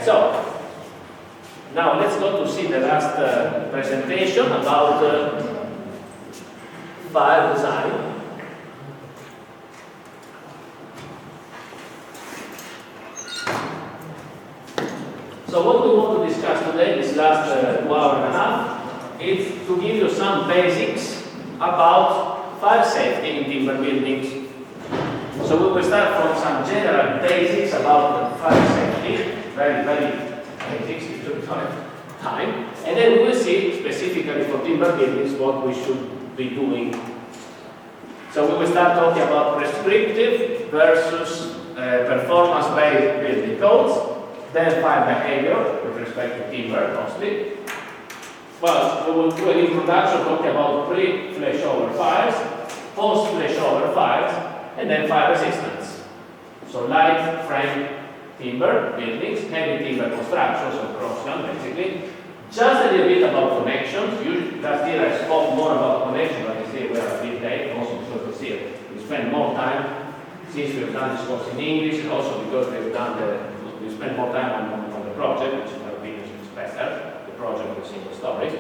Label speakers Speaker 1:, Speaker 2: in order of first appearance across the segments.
Speaker 1: So, now let's go to see the last presentation about fire design. So what we want to discuss today, this last 2 hours and a half, is to give you some basics about fire safety in timber buildings. So we will start from some general basics about fire safety, very basics, if you don't have time, and then we will see specifically for timber buildings what we should be doing. So we will start talking about prescriptive versus performance-based building codes. Then fire behavior with respect to timber mostly. Well, we will do an introduction talking about pre-flashover fires, post-flashover fires, and then fire resistance. So light frame timber buildings, heavy timber construction, so cross-gun basically. Just a little bit about connections. Last year I spoke more about connections, but this year we are a bit late, also because this year we spend more time, since we have done this course in English, and also because we spend more time on the project, which in our opinion is better, the project with single stories.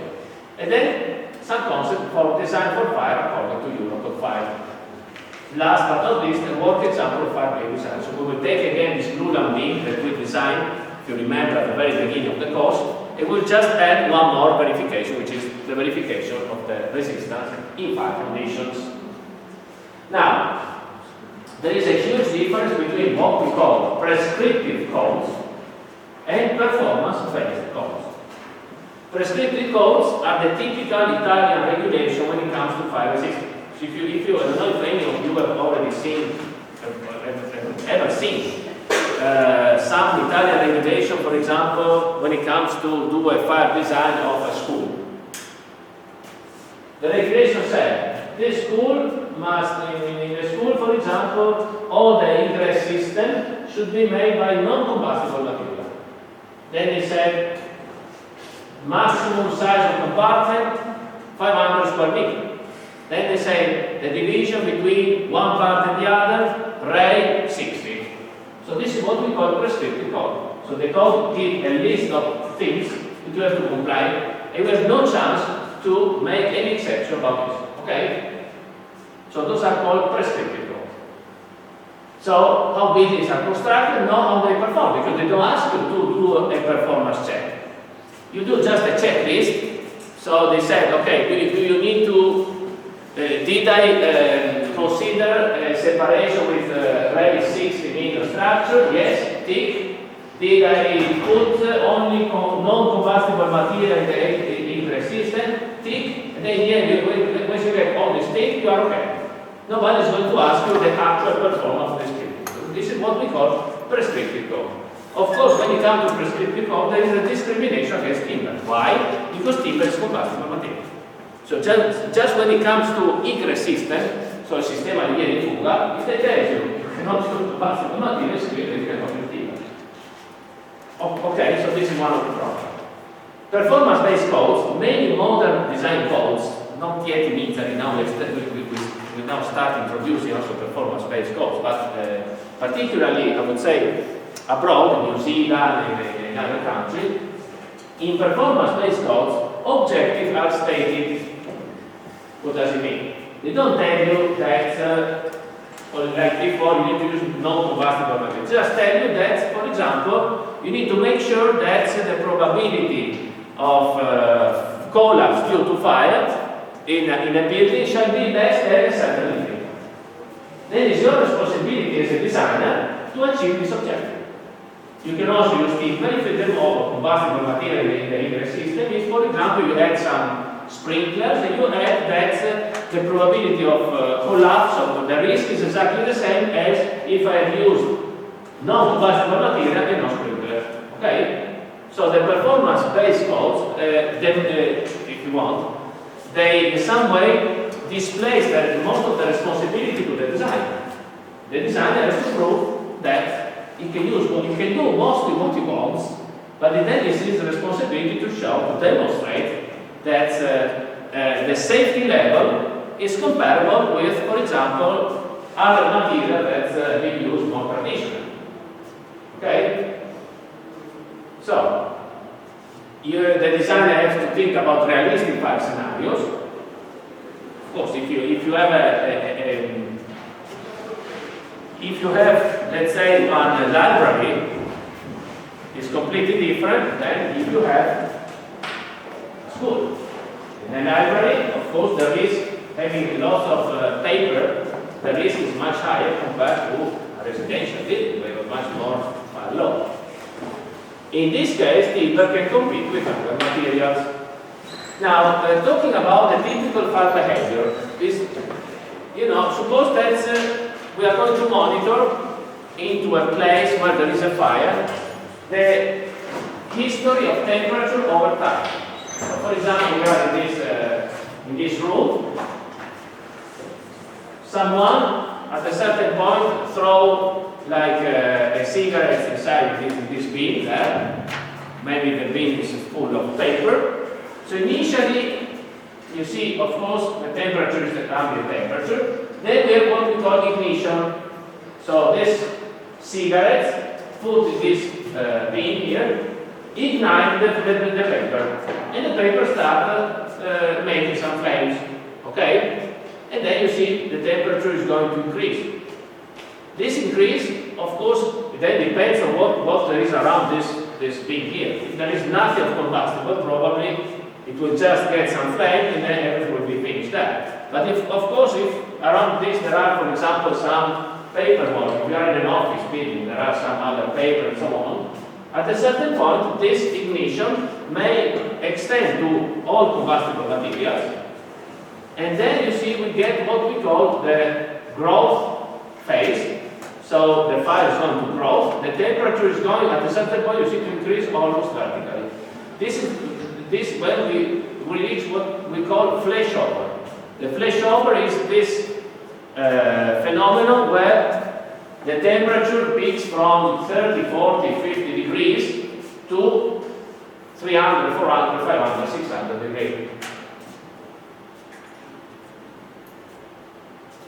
Speaker 1: And then some concept for design for fire according to Euro Code 5. Last but not least, a work example of fire-based design. So we will take again this blue lambing that we designed, if you remember at the very beginning of the course, and we'll just add one more verification, which is the verification of the resistance in fire conditions. Now, there is a huge difference between what we call prescriptive codes and performance-based codes. Prescriptive codes are the typical Italian regulation when it comes to fire resistance. So if you I don't know if any of you have already seen, ever seen some Italian regulation, for example, when it comes to do a fire design of a school. The regulation said this school must, in the school, for example, all the ingress system should be made by non-combustible material. Then they said maximum size of compartment 500 square meters. Then they say the division between one part and the other, ray 60. So this is what we call prescriptive code. So the code gives a list of things that you have to comply, and you have no chance to make any exception about this. Okay? So those are called prescriptive codes. So how buildings are constructed, not how they perform, because they don't ask you to do a performance check. You do just a checklist. So they said, okay, do you need to did I consider separation with ray 60 meter structure? Yes, tick. Did I put only non-combustible material in the ingress system? Tick. And then in the end, once you get all this tick, you are okay. Nobody is going to ask you the actual performance of this building. So this is what we call prescriptive code. Of course, when it comes to prescriptive code, there is a discrimination against timber. Why? Because timber is combustible material. So just when it comes to ingress system, so il sistema di via di fuga, if they tell you cannot use combustible material, it's clear that you cannot use timber. Okay, so this is one of the problems. Performance-based codes, many modern design codes, not yet in Italy, now we now start introducing also performance-based codes, but particularly, I would say, abroad, in New Zealand, in other countries, in performance-based codes, objectives are stated. What does it mean? They don't tell you that, like before, you need to use non-combustible material. Just tell you that, for example, you need to make sure that the probability of collapse due to fire in a building shall be less than a certain limit. Then it's your responsibility as a designer to achieve this objective. You can also use timber if you remove combustible material in the ingress system. If, for example, you add some sprinklers, and you add that the probability of collapse of the risk is exactly the same as if I had used non-combustible material and no sprinklers. Okay? So the performance-based codes, if you want, they in some way displace most of the responsibility to the designer. The designer has to prove that he can do mostly what he wants, but then it's his responsibility to show, to demonstrate that the safety level is comparable with, for example, other material that we use more traditionally. Okay? So, the designer has to think about realistic fire scenarios. Of course, if you have if you have, let's say, one library, it's completely different than if you have school. In a library, of course, there is having lots of paper. The risk is much higher compared to a residential building, where it's much more fire low. In this case, timber can compete with other materials. Now, talking about the typical fire behavior, is, suppose that we are going to monitor into a place where there is a fire, the history of temperature over time. So for example, we are in this room. Someone at a certain point throw like a cigarette inside this bin there. Maybe the bin is full of paper. So initially, you see, of course, the temperature is the ambient temperature. Then we have what we call ignition. So this cigarette, put in this bin here, ignite the paper. And the paper starts making some flames. Okay? And then you see the temperature is going to increase. This increase, of course, then depends on what there is around this bin here. If there is nothing of combustible, probably it will just get some flame and then everything will be finished there. But if around this there are, for example, some paperwork, if you are in an office building, there are some other paper and so on, at a certain point, this ignition may extend to all combustible materials. And then you see we get what we call the growth phase. So the fire is going to grow. The temperature is going, at a certain point, you see to increase almost vertically. This is when we reach what we call flashover. The flashover is this phenomenon where the temperature peaks from 30, 40, 50 degrees to 300, 400, 500, 600 degrees.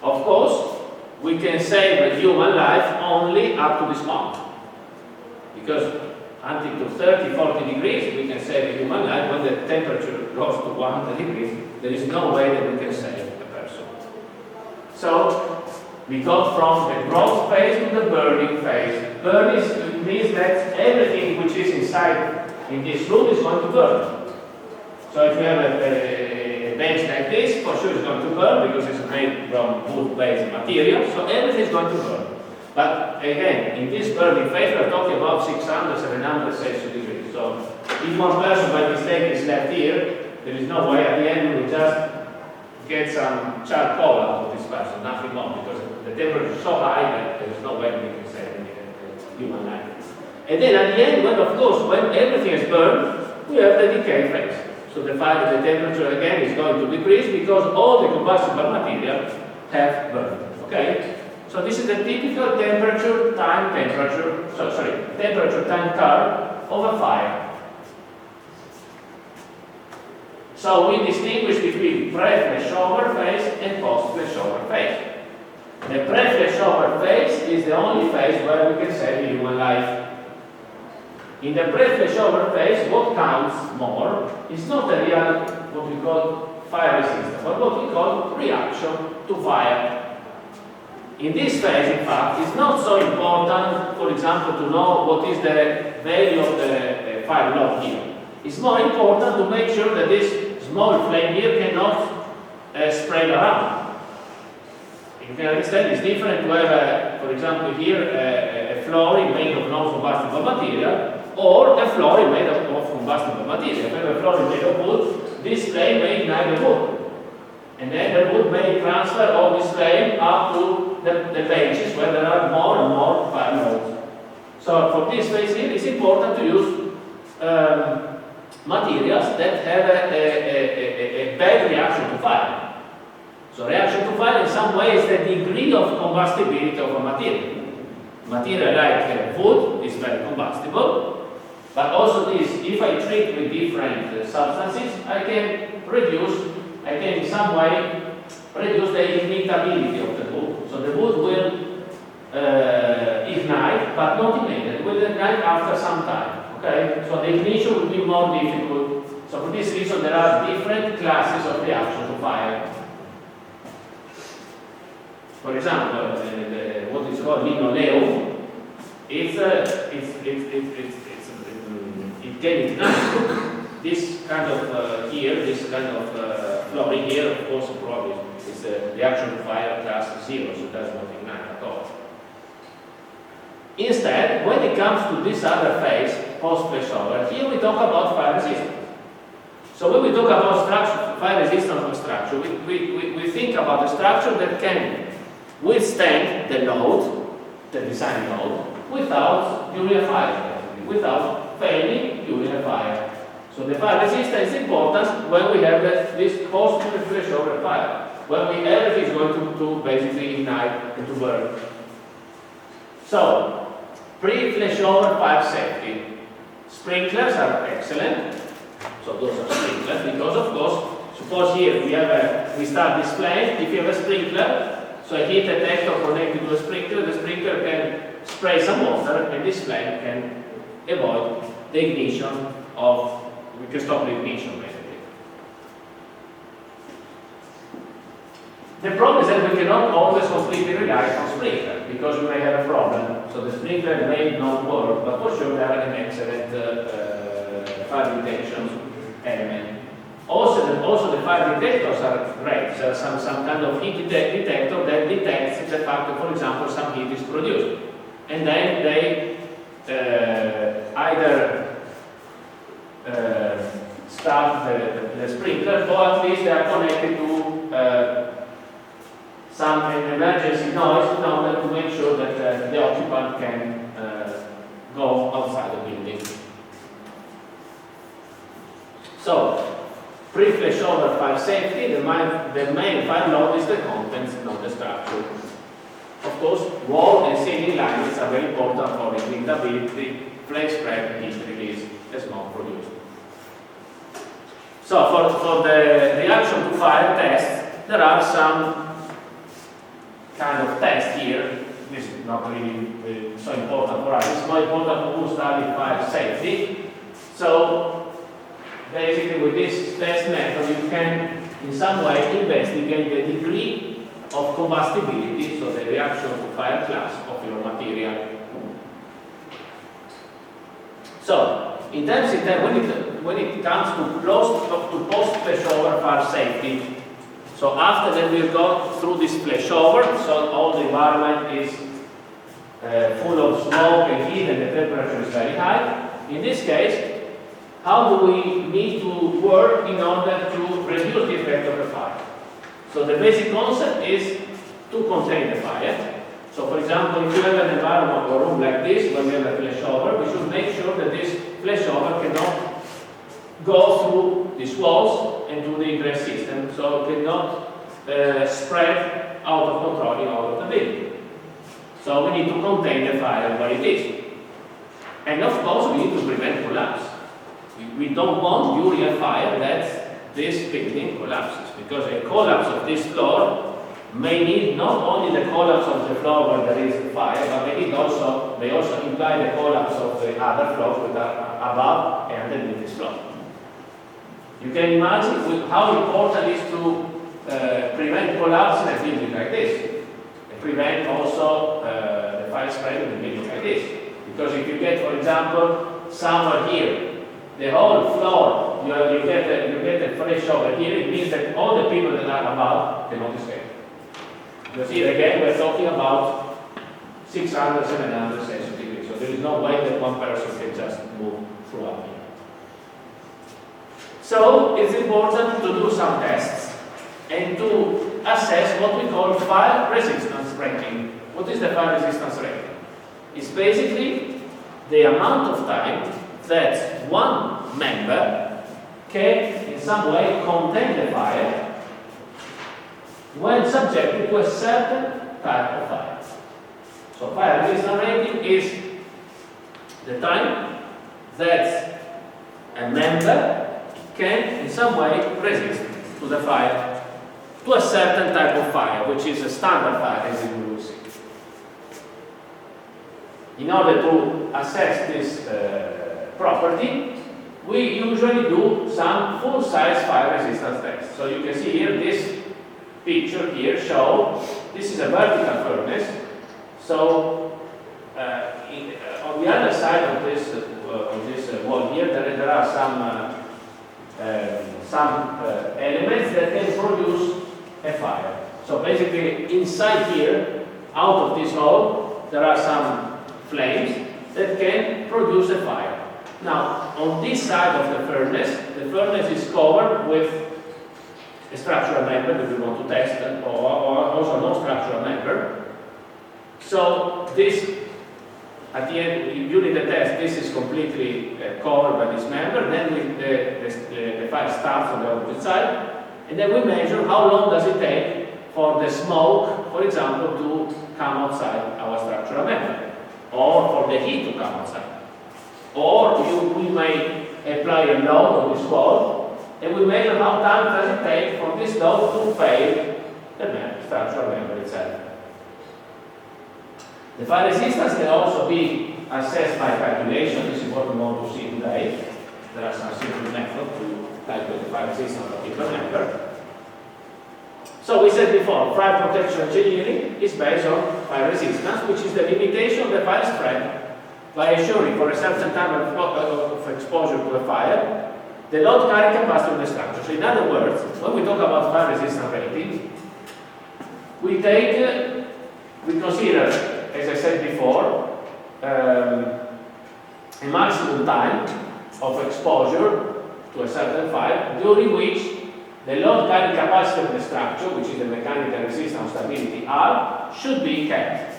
Speaker 1: Of course, we can save a human life only up to this point. Because until to 30, 40 degrees, we can save a human life. When the temperature goes to 100 degrees, there is no way that we can save a person. So, we go from the growth phase to the burning phase. Burning means that everything which is inside in this room is going to burn. So if you have a bench like this, for sure it's going to burn because it's made from wood-based material, so everything is going to burn. But again, in this burning phase, we're talking about 600, 700 Celsius degrees. So if one person by mistake is left here, there is no way at the end we will just get some charcoal out of this person, nothing more, because the temperature is so high that there is no way we can save any human life. And then at the end, when everything is burned, we have the decay phase. So the temperature again is going to decrease because all the combustible material have burned. Okay? So this is the typical temperature time curve of a fire. So we distinguish between pre-flashover phase and post-flashover phase. The pre-flashover phase is the only phase where we can save a human life. In the pre-flashover phase, what counts more is not the real, what we call fire resistance, but what we call reaction to fire. In this phase, in fact, it's not so important, for example, to know what is the value of the fire log here. It's more important to make sure that this small flame here cannot spread around. You can understand it's different to have, for example, here a flooring made of non-combustible material or a flooring made of combustible material. If you have a flooring made of wood, this flame may ignite the wood. And then the wood may transfer all this flame up to the benches where there are more and more fire logs. So for this phase here, it's important to use materials that have a bad reaction to fire. So reaction to fire in some way is the degree of combustibility of a material. Material like wood is very combustible, but also this, if I treat with different substances, I can in some way reduce the ignitability of the wood. So the wood will ignite, but not immediately. It will ignite after some time. Okay, so the ignition will be more difficult. So for this reason, there are different classes of reaction to fire. For example, what is called linoleum, it can ignite. This kind of this kind of flooring here, of course, probably is a reaction to fire class 0, so it does not ignite at all. Instead, when it comes to this other phase, post-flashover, here we talk about fire resistance. So when we talk about structure, fire resistance of structure, we think about a structure that can withstand the load, the design load, without during a fire, without failing during a fire. So the fire resistance is important when we have this post-flashover fire, when everything is going to basically ignite and to burn. So, pre-flashover fire safety. Sprinklers are excellent. So those are sprinklers because, of course, suppose here we start displaying. If you have a sprinkler, so a heat detector connected to a sprinkler, the sprinkler can spray some water, and this flame can avoid the ignition of. We can stop the ignition basically. The problem is that we cannot always completely rely on sprinkler because we may have a problem. So the sprinkler may not work, but for sure they are an excellent fire detection element. Also the fire detectors are great. So some kind of heat detector that detects the fact that, for example, some heat is produced, and then they either start the sprinkler, or at least they are connected to some emergency noise in order to make sure that the occupant can go outside the building. So, pre-flashover fire safety, the main fire load is the contents, not the structure. Of course, wall and ceiling linings are very important for ignitability, flame spread, heat release, and smoke produced. So for the reaction to fire test, there are some kind of tests here. This is not really so important for us. It's more important for who study fire safety. So basically with this test method, you can in some way investigate the degree of combustibility, so the reaction to fire class of your material. So, when it comes to post-flashover fire safety, so after that we'll go through this flashover, so all the environment is full of smoke and heat and the temperature is very high. In this case, how do we need to work in order to reduce the effect of the fire? So the basic concept is to contain the fire. So for example, if you have an environment or room like this, when we have a flashover, we should make sure that this flashover cannot go through these walls and to the ingress system, so it cannot spread out of control out of the building. So we need to contain the fire where it is. And of course, we need to prevent collapse. We don't want during a fire that this building collapses, because a collapse of this floor may need not only the collapse of the floor where there is a fire, but they also imply the collapse of the other floors that are above and underneath this floor. You can imagine how important it is to prevent collapse in a building like this, and prevent also the fire spread in a building like this. Because if you get, for example, somewhere here, the whole floor, you get a flashover here, it means that all the people that are above cannot escape. Because here again, we're talking about 600, 700 Celsius degrees. So there is no way that one person can just move throughout here. So it's important to do some tests and to assess what we call fire resistance rating. What is the fire resistance rating? It's basically the amount of time that one member can in some way contain the fire when subjected to a certain type of fire. So fire resistance rating is the time that a member can in some way resist to the fire, to a certain type of fire, which is a standard fire, as you will see. In order to assess this property, we usually do some full-size fire resistance test. So you can see here, this picture here shows this is a vertical furnace. So on the other side of this wall here, there are some elements that can produce a fire. So basically, inside here, out of this hole, there are some flames that can produce a fire. Now, on this side of the furnace is covered with a structural member that we want to test, or also no structural member. So this, at the end, during the test, this is completely covered by this member. Then the fire starts on the opposite side, and then we measure how long does it take for the smoke, for example, to come outside our structural member, or for the heat to come outside. Or we may apply a load on this wall, and we measure how time does it take for this load to fail the structural member itself. The fire resistance can also be assessed by calculation. This is what we want to see today. There are some simple methods to calculate the fire resistance of a particular member. So we said before, fire protection engineering is based on fire resistance, which is the limitation of the fire spread by assuring for a certain time of exposure to a fire, the load carrying capacity of the structure. So in other words, when we talk about fire resistance rating, we consider, as I said before, a maximum time of exposure to a certain fire during which the load carrying capacity of the structure, which is the mechanical resistance stability R, should be kept.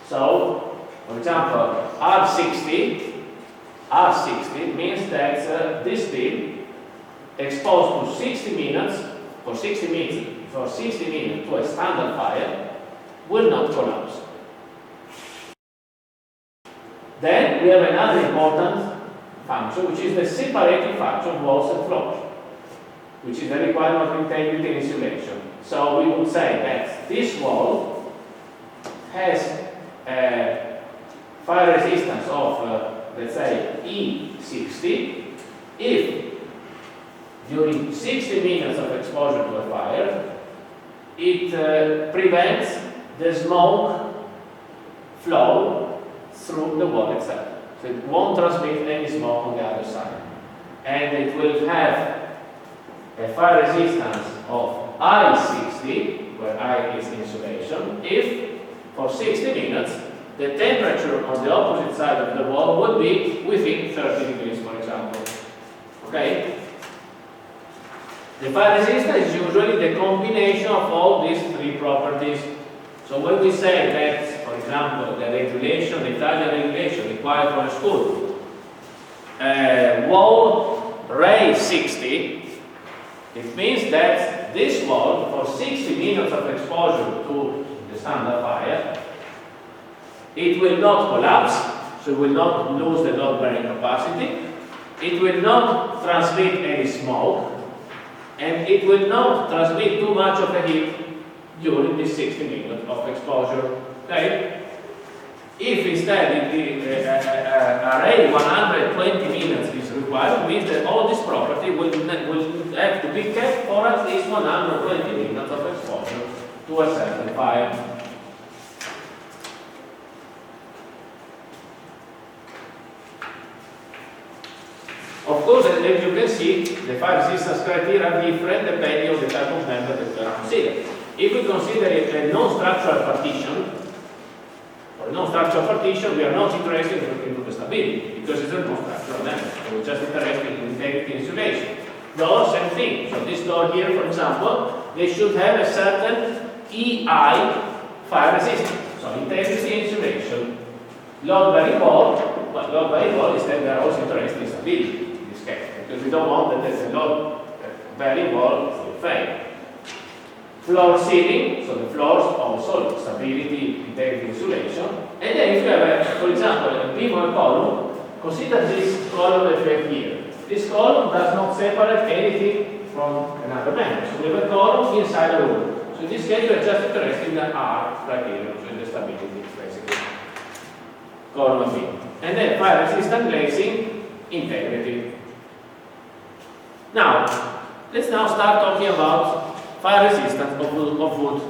Speaker 1: So, for example, R60 means that this steel exposed to 60 minutes to a standard fire will not collapse. Then we have another important function, which is the separating factor of walls and floors, which is the requirement of integrity and insulation. So we would say that this wall has a fire resistance of, let's say, E60 if during 60 minutes of exposure to a fire, it prevents the smoke flow through the wall itself. So it won't transmit any smoke on the other side. And it will have a fire resistance of I60, where I is insulation, if for 60 minutes the temperature on the opposite side of the wall would be within 30 degrees, for example. Okay? The fire resistance is usually the combination of all these three properties. So when we say that, for example, the Italian regulation required for a school, wall raised 60, it means that this wall, for 60 minutes of exposure to the standard fire, it will not collapse, so it will not lose the load bearing capacity, it will not transmit any smoke, and it will not transmit too much of the heat during this 60 minutes of exposure. Okay? If instead array 120 minutes is required, it means that all this property will have to be kept for at least 120 minutes of exposure to a certain fire. Of course, as you can see, the fire resistance criteria are different depending on the type of member that we are considering. If we consider it a non-structural partition, we are not interested in looking into the stability because it's a non-structural member. So we're just interested in integrity and insulation. Doors, same thing. So this door here, for example, they should have a certain EI fire resistance. So integrity and insulation. Load bearing wall is that we are also interested in stability. Because we don't want that the load bearing wall will fail. Floor ceiling, so the floors also stability, integrity, insulation. And then if you have, for example, a beam or a column, consider this column effect here. This column does not separate anything from another member. So we have a column inside a room. So in this case, we are just interested in the R criterion, so in the stability, basically. Column and beam. And then fire resistant glazing, integrity. Now, let's now start talking about fire resistance of wood.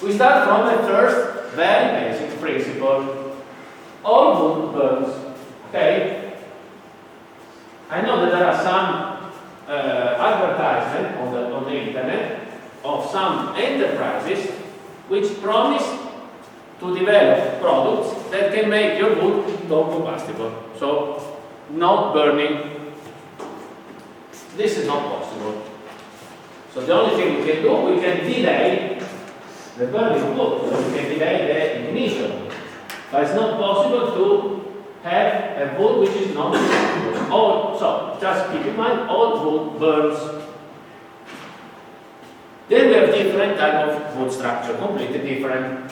Speaker 1: We start from the first very basic principle. All wood burns. Okay? I know that there are some advertisements on the internet of some enterprises which promise to develop products that can make your wood non-combustible. So, not burning. This is not possible. So the only thing we can do, we can delay the burning of wood. So we can delay the ignition. But it's not possible to have a wood which is not combustible. So just keep in mind, all wood burns. Then we have different type of wood structure, completely different.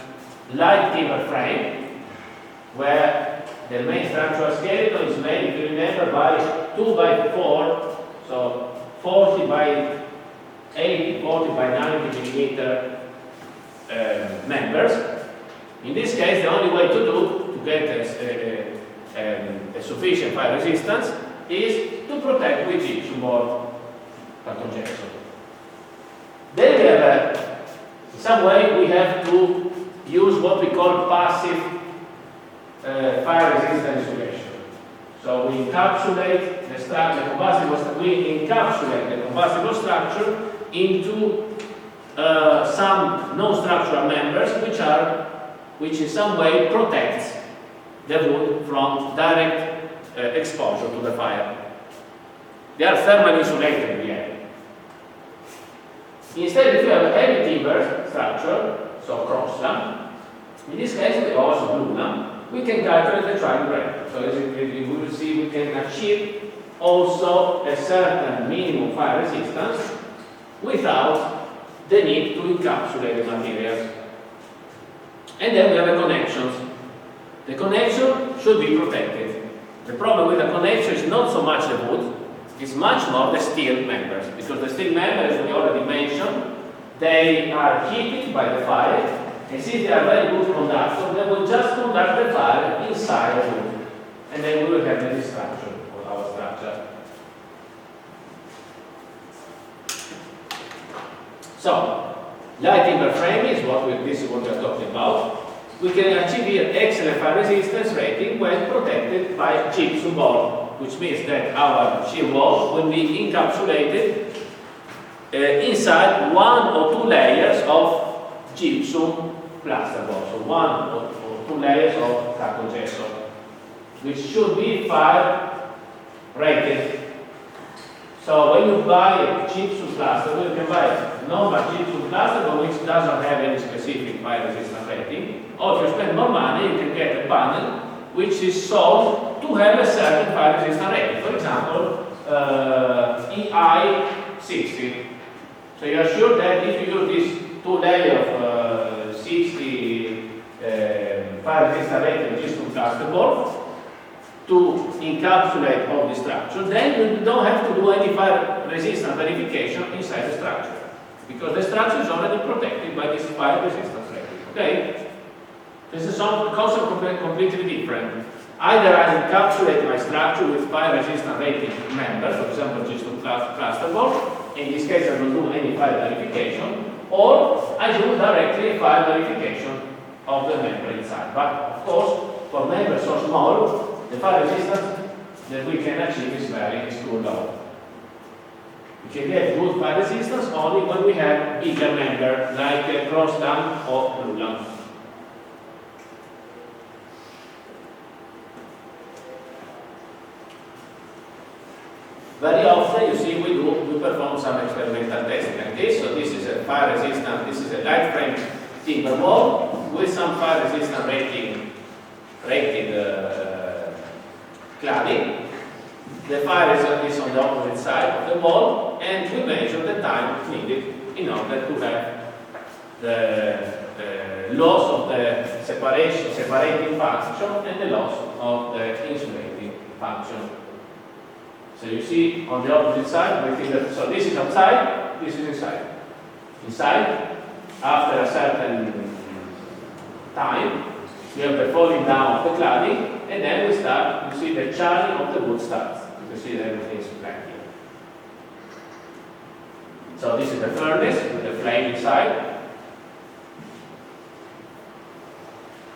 Speaker 1: Light timber frame, where the main structural skeleton is made, if you remember, by 2 by 4, so 40 by 80, 40 by 90 millimeter members. In this case, the only way to get a sufficient fire resistance is to protect with gypsum or carton gesso. Then we have, in some way, we have to use what we call passive fire resistant insulation. So we encapsulate the structure, the combustible structure into some non-structural members which in some way protects the wood from direct exposure to the fire. They are thermally insulated in the air. Instead, if you have a heavy timber structure, so cross-lam, in this case we also blue-lam, we can calculate the triangle. So as you will see, we can achieve also a certain minimum fire resistance without the need to encapsulate the materials. And then we have the connections. The connection should be protected. The problem with the connection is not so much the wood, it's much more the steel members, because the steel members, as we already mentioned, they are heated by the fire, and since they are very good conductors, they will just conduct the fire inside the wood, and then we will have the destruction of our structure. So, light timber frame is this is what we are talking about. We can achieve here excellent fire resistance rating when protected by gypsum board, which means that our shear wall will be encapsulated inside 1 or 2 layers of gypsum plasterboard, so 1 or 2 layers of carton gesso, which should be fire rated. So when you buy a gypsum plasterboard, you can buy normal gypsum plasterboard which doesn't have any specific fire resistance rating, or if you spend more money, you can get a panel which is sold to have a certain fire resistance rating. For example, EI60. So you are sure that if you use this 2 layer of 60 fire resistant rating gypsum plasterboard to encapsulate all the structure, then you don't have to do any fire resistance verification inside the structure, because the structure is already protected by this fire resistance rating. Okay? This is some concept completely different. Either I encapsulate my structure with fire resistant rating members, for example, gypsum plasterboard. In this case, I don't do any fire verification, or I do directly fire verification of the member inside. But of course, for members so small, the fire resistance that we can achieve is too low. We can get good fire resistance only when we have bigger member, like cross-lam or blue-lam. Very often, you see, we perform some experimental testing like this. So this is a fire resistant, this is a light frame timber wall with some fire resistant rated cladding. The fire is on the opposite side of the wall, and we measure the time needed in order to have the loss of the separating function and the loss of the insulating function. So you see on the opposite side, so this is outside, this is inside. Inside, after a certain time, We have the falling down of the cladding, and then we start, you see the charring of the wood starts. You can see that everything is black here. So this is the furnace with the flame inside.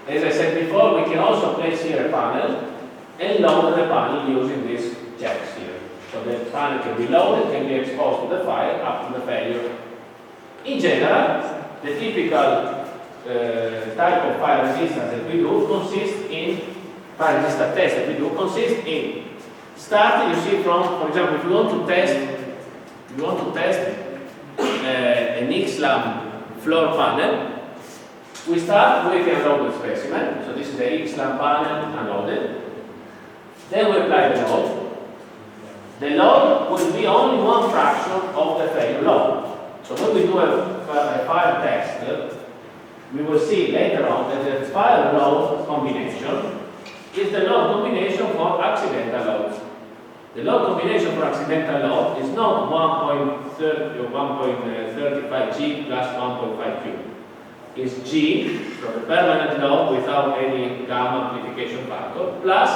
Speaker 1: As I said before, we can also place here a panel and load the panel using these jacks here. So the panel can be loaded, can be exposed to the fire up to the failure. In general, the typical type of fire resistance that we do consists in, fire resistance test that we do consists in starting, you see, from, for example, if you want to test an X-lam floor panel, we start with the unloaded specimen. So this is the X-lam panel unloaded. Then we apply the load. The load will be only one fraction of the failure load. So when we do a fire test, we will see later on that the fire load combination is the load combination for accidental loads. The load combination for accidental load is not 1.30 or 1.35 G plus 1.5 Q. It's G, so the permanent load without any gamma amplification factor, plus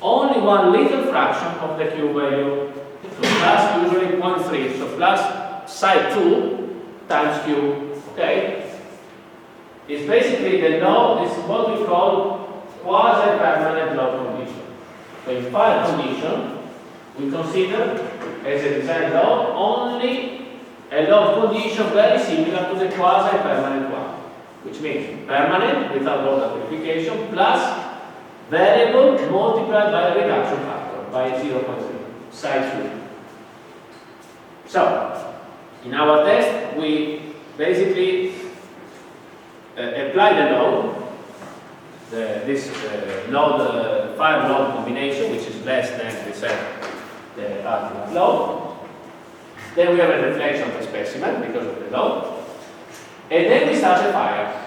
Speaker 1: only one little fraction of the Q value. So plus usually 0.3, so plus psi 2 times Q, okay? It's basically the load is what we call quasi-permanent load condition. So in fire condition, we consider as a design load only a load condition very similar to the quasi-permanent one, which means permanent without load amplification plus variable multiplied by a reduction factor by 0.3, psi 2. So, in our test, we basically apply the load, this fire load combination, which is less than we said the ultimate load. Then we have a deflection of the specimen because of the load. And then we start the fire.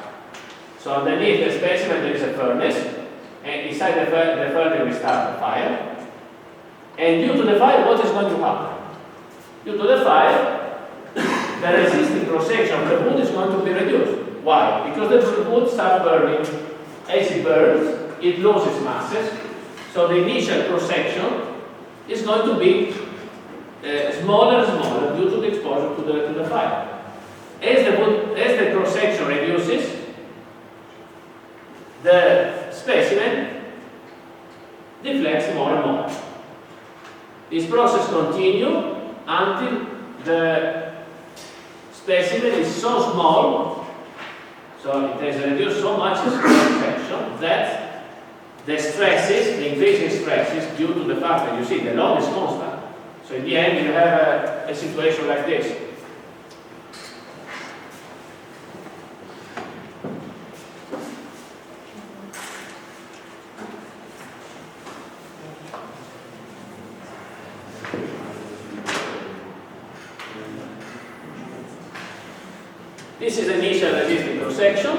Speaker 1: So underneath the specimen there is a furnace, and inside the furnace we start the fire. And due to the fire, what is going to happen? Due to the fire, the resisting cross-section of the wood is going to be reduced. Why? Because the wood starts burning. As it burns, it loses masses, so the initial cross-section is going to be smaller and smaller due to the exposure to the fire. As the cross-section reduces, the specimen deflects more and more. This process continues until the specimen is so small, so it has reduced so much its cross-section that the stresses, the increasing stresses, due to the fact that you see the load is constant. So in the end you have a situation like this. This is initial resisting cross-section.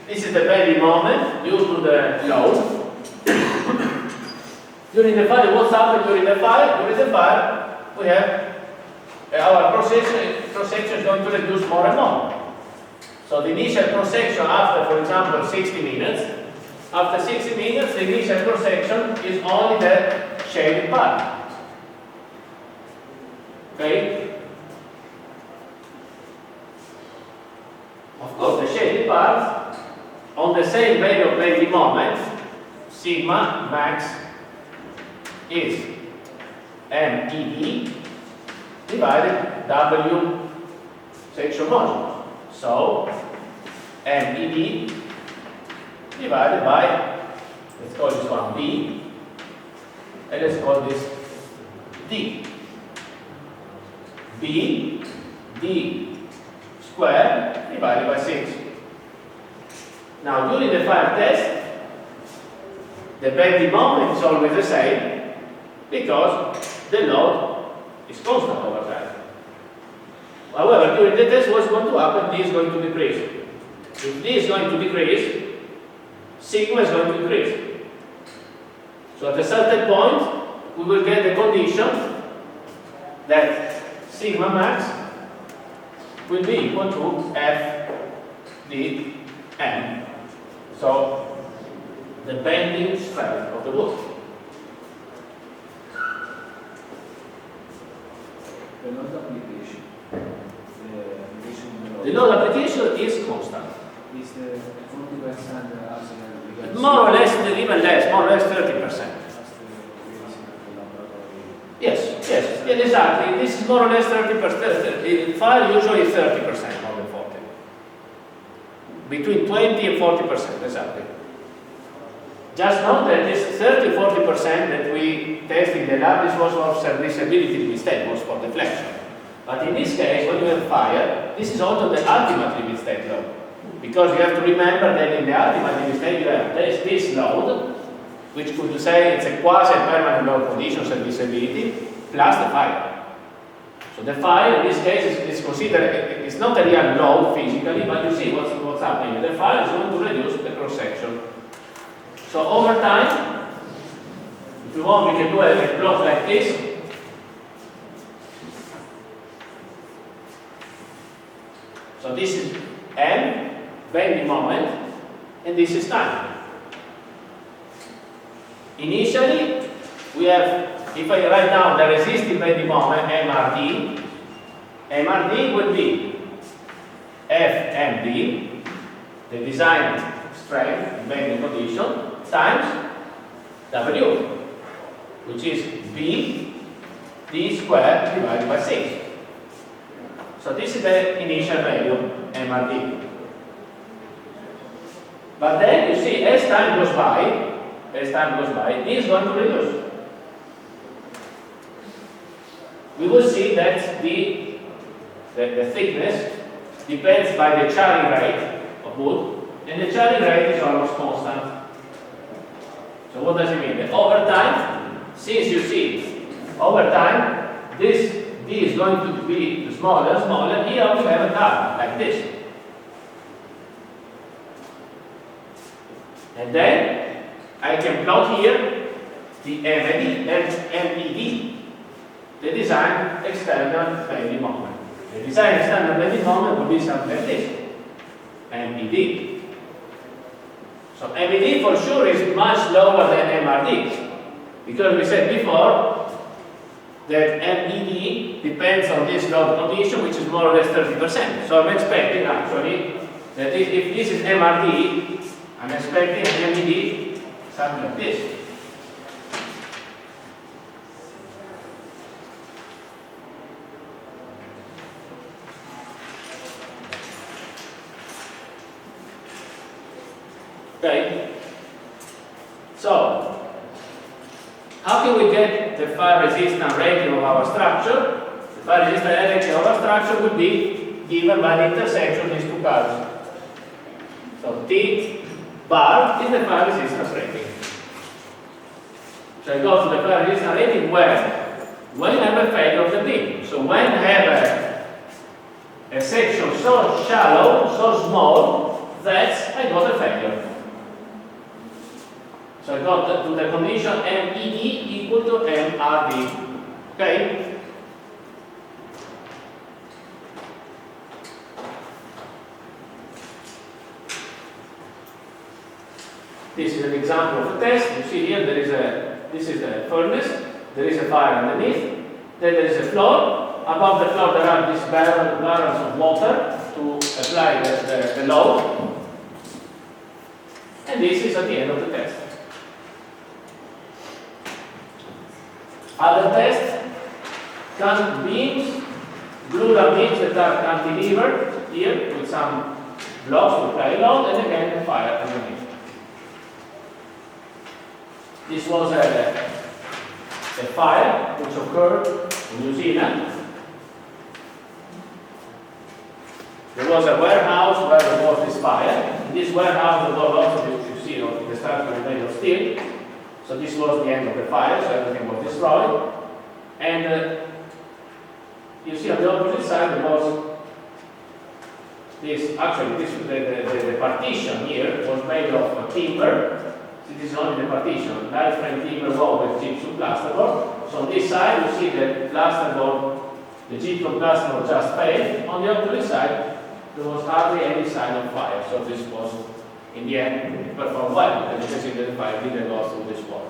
Speaker 1: This is the bending moment due to the load. During the fire, what's happened during the fire? During the fire, we have our cross-section is going to reduce more and more. So the initial cross-section after, for example, 60 minutes, after 60 minutes, the initial cross-section is only the shaded part. Okay? Of course, the shaded part, on the same value of bending moment, sigma max is MED divided W section modulus. So, MED divided by, let's call this one B, and let's call this D. B, D squared divided by 6. Now, during the fire test, the bending moment is always the same because the load is constant over time. However, during the test, what's going to happen? D is going to decrease. If D is going to decrease, sigma is going to increase. So at a certain point, we will get the condition that sigma max will be equal to F d M. So the bending strength of the wood.
Speaker 2: The load application.
Speaker 1: The load application is constant.
Speaker 2: Is the 40% as
Speaker 1: More or less, even less, more or less 30%. Yes, yes, yeah, exactly. This is more or less 30%. In fire usually 30%, more than 40. Between 20 and 40%, exactly. Just note that this 30-40% that we test in the lab, this was for serviceability mistake, was for deflection. But in this case, when you have fire, this is also the ultimate limit state load. Because you have to remember that in the ultimate limit state you have this load, which could say it's a quasi-permanent load condition, serviceability, plus the fire. So the fire in this case is considered, it's not a real load physically, but you see what's happening. The fire is going to reduce the cross-section. So over time, if you want, we can do a plot like this. So this is M, bending moment, and this is time. Initially, we have, if I write down the resistive bending moment, MRD, MRD would be FMD, the design strength, bending condition, times W, which is B D squared divided by 6. So this is the initial value, MRD. But then you see, as time goes by, D is going to reduce. We will see that the thickness depends by the charring rate of wood, and the charring rate is almost constant. So what does it mean? That over time, since you see, over time, this D is going to be smaller and smaller. Here we have a curve like this. And then I can plot here the MED, the design external bending moment. The design external bending moment will be something like this, MED. So MED for sure is much lower than MRD, because we said before that MED depends on this load condition, which is more or less 30%. So I'm expecting actually that if this is MRD, I'm expecting an MED something like this. Okay? So, how can we get the fire resistance rating of our structure? The fire resistance rating of our structure would be given by the intersection of these two curves. So, T bar is the fire resistance rating. So I go to the fire resistance rating when I have a failure of the beam. So when I have a section so shallow, so small, that I got a failure. So I got to the condition MED equal to MRD. Okay? This is an example of a test. You see here this is a furnace, there is a fire underneath, then there is a floor. Above the floor there are these barrels of water to apply the load. And this is at the end of the test. Other tests, beams, glular beams that are cantilevered here with some blocks to apply load, and again the fire underneath. This was a fire which occurred in New Zealand. There was a warehouse where there was this fire. In this warehouse there was also, which you see, the structure is made of steel. So this was the end of the fire, so everything was destroyed. And you see on the opposite side there was this, actually the partition here was made of timber. it is only the partition, light frame timber wall with gypsum plasterboard. So on this side you see the plasterboard, the gypsum plasterboard just failed. On the opposite side there was hardly any sign of fire, so this was in the end performed well, and you can see that the fire didn't go through this wall.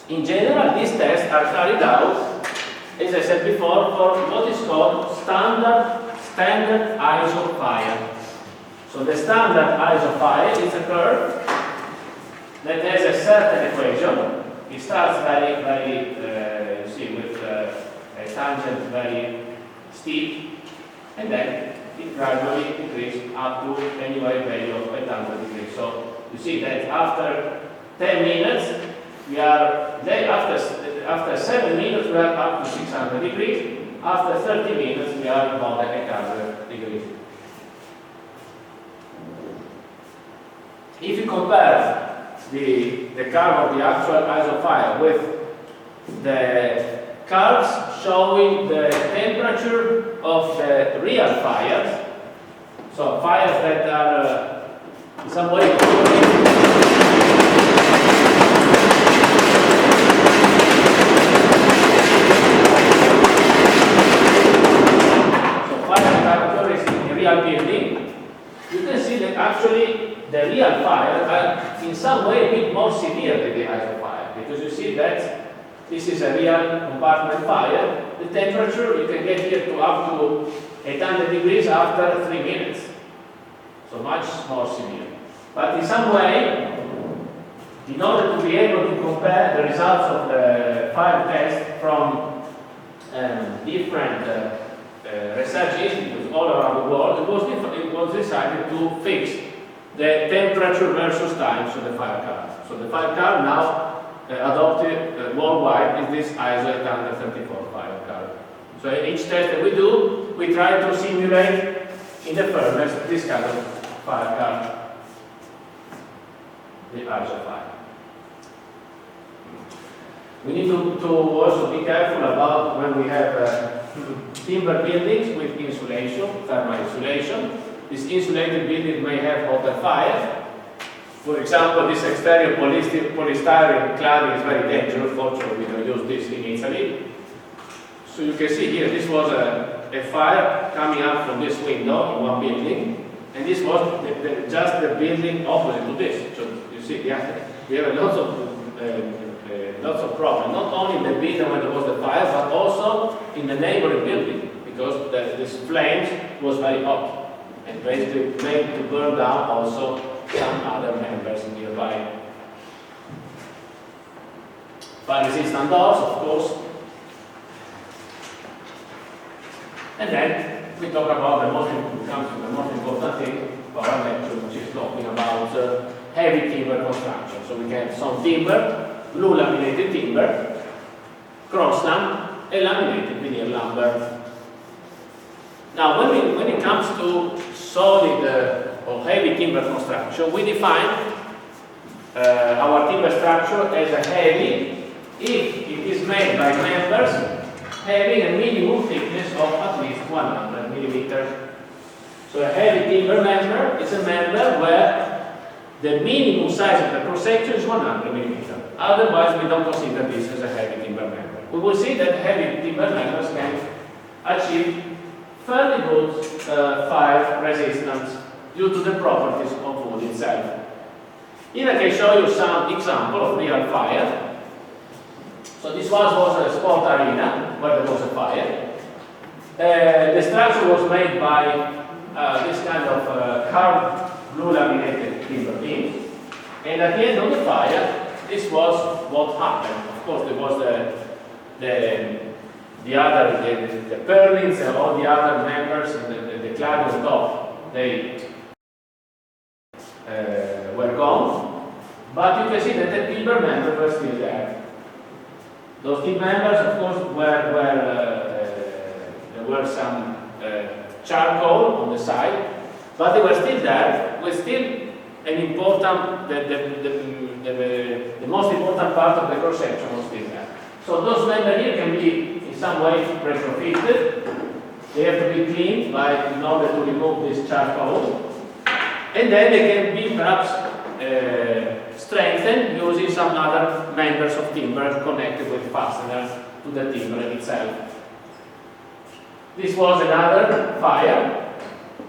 Speaker 1: In general, these tests are carried out, as I said before, for what is called standard eyes of fire. So the standard eyes of fire is a curve that has a certain equation. It starts very you see, with a tangent very steep, and then it gradually decreases up to anyway value of 800 degrees. So you see that after 10 minutes, we are then after 7 minutes we are up to 600 degrees. After 30 minutes we are about 800 degrees. If you compare the curve of the actual eyes of fire with the curves showing the temperature of the real fires, so fires that are in some way real building, you can see that actually the real fire are in some way a bit more severe than the eyes of fire, because you see that this is a real compartment fire. The temperature you can get here to up to 800 degrees after 3 minutes, so much more severe. But in some way, in order to be able to compare the results of the fire test from different research institutes all around the world, it was decided to fix the temperature versus time, so the fire curve. So the fire curve now adopted worldwide is this ISO 834 fire curve. So each test that we do, we try to simulate in the furnace this kind of fire curve, the ISO fire. We need to also be careful about when we have timber buildings with insulation, thermal insulation. This insulated building may have water fire. For example, this exterior polystyrene cladding is very dangerous. Fortunately, we don't use this in Italy. So you can see here, this was a fire coming up from this window in one building, and this was just the building opposite to this. So you see, we have lots of problems, not only in the building where there was the fire, but also in the neighboring building, because this flames was very hot and basically made to burn down also some other members nearby. Fire resistant doors, of course. And then we talk about the most important thing for our lecture, which is talking about heavy timber construction. So we have some timber, blue laminated timber, crosslamp, and laminated veneer lumber. Now, when it comes to solid or heavy timber construction, we define our timber structure as a heavy if it is made by members having a minimum thickness of at least 100 millimeters. So a heavy timber member is a member where the minimum size of the cross-section is 100 millimeters. Otherwise, we don't consider this as a heavy timber member. We will see that heavy timber members can achieve fairly good fire resistance due to the properties of wood itself. Here I can show you some example of real fire. So this was a sport arena where there was a fire. The structure was made by this kind of carved blue laminated timber beams, and at the end of the fire, this was what happened. Of course, there was the purlins and all the other members, the cladding on top, they were gone, but you can see that the timber members were still there. Those timber members, of course, there were some charcoal on the side, but they were still there, with still an important, the most important part of the cross-section was still there. So those members here can be in some way retrofitted. They have to be cleaned in order to remove this charcoal. And then they can be perhaps strengthened using some other members of timber connected with fasteners to the timber itself. This was another fire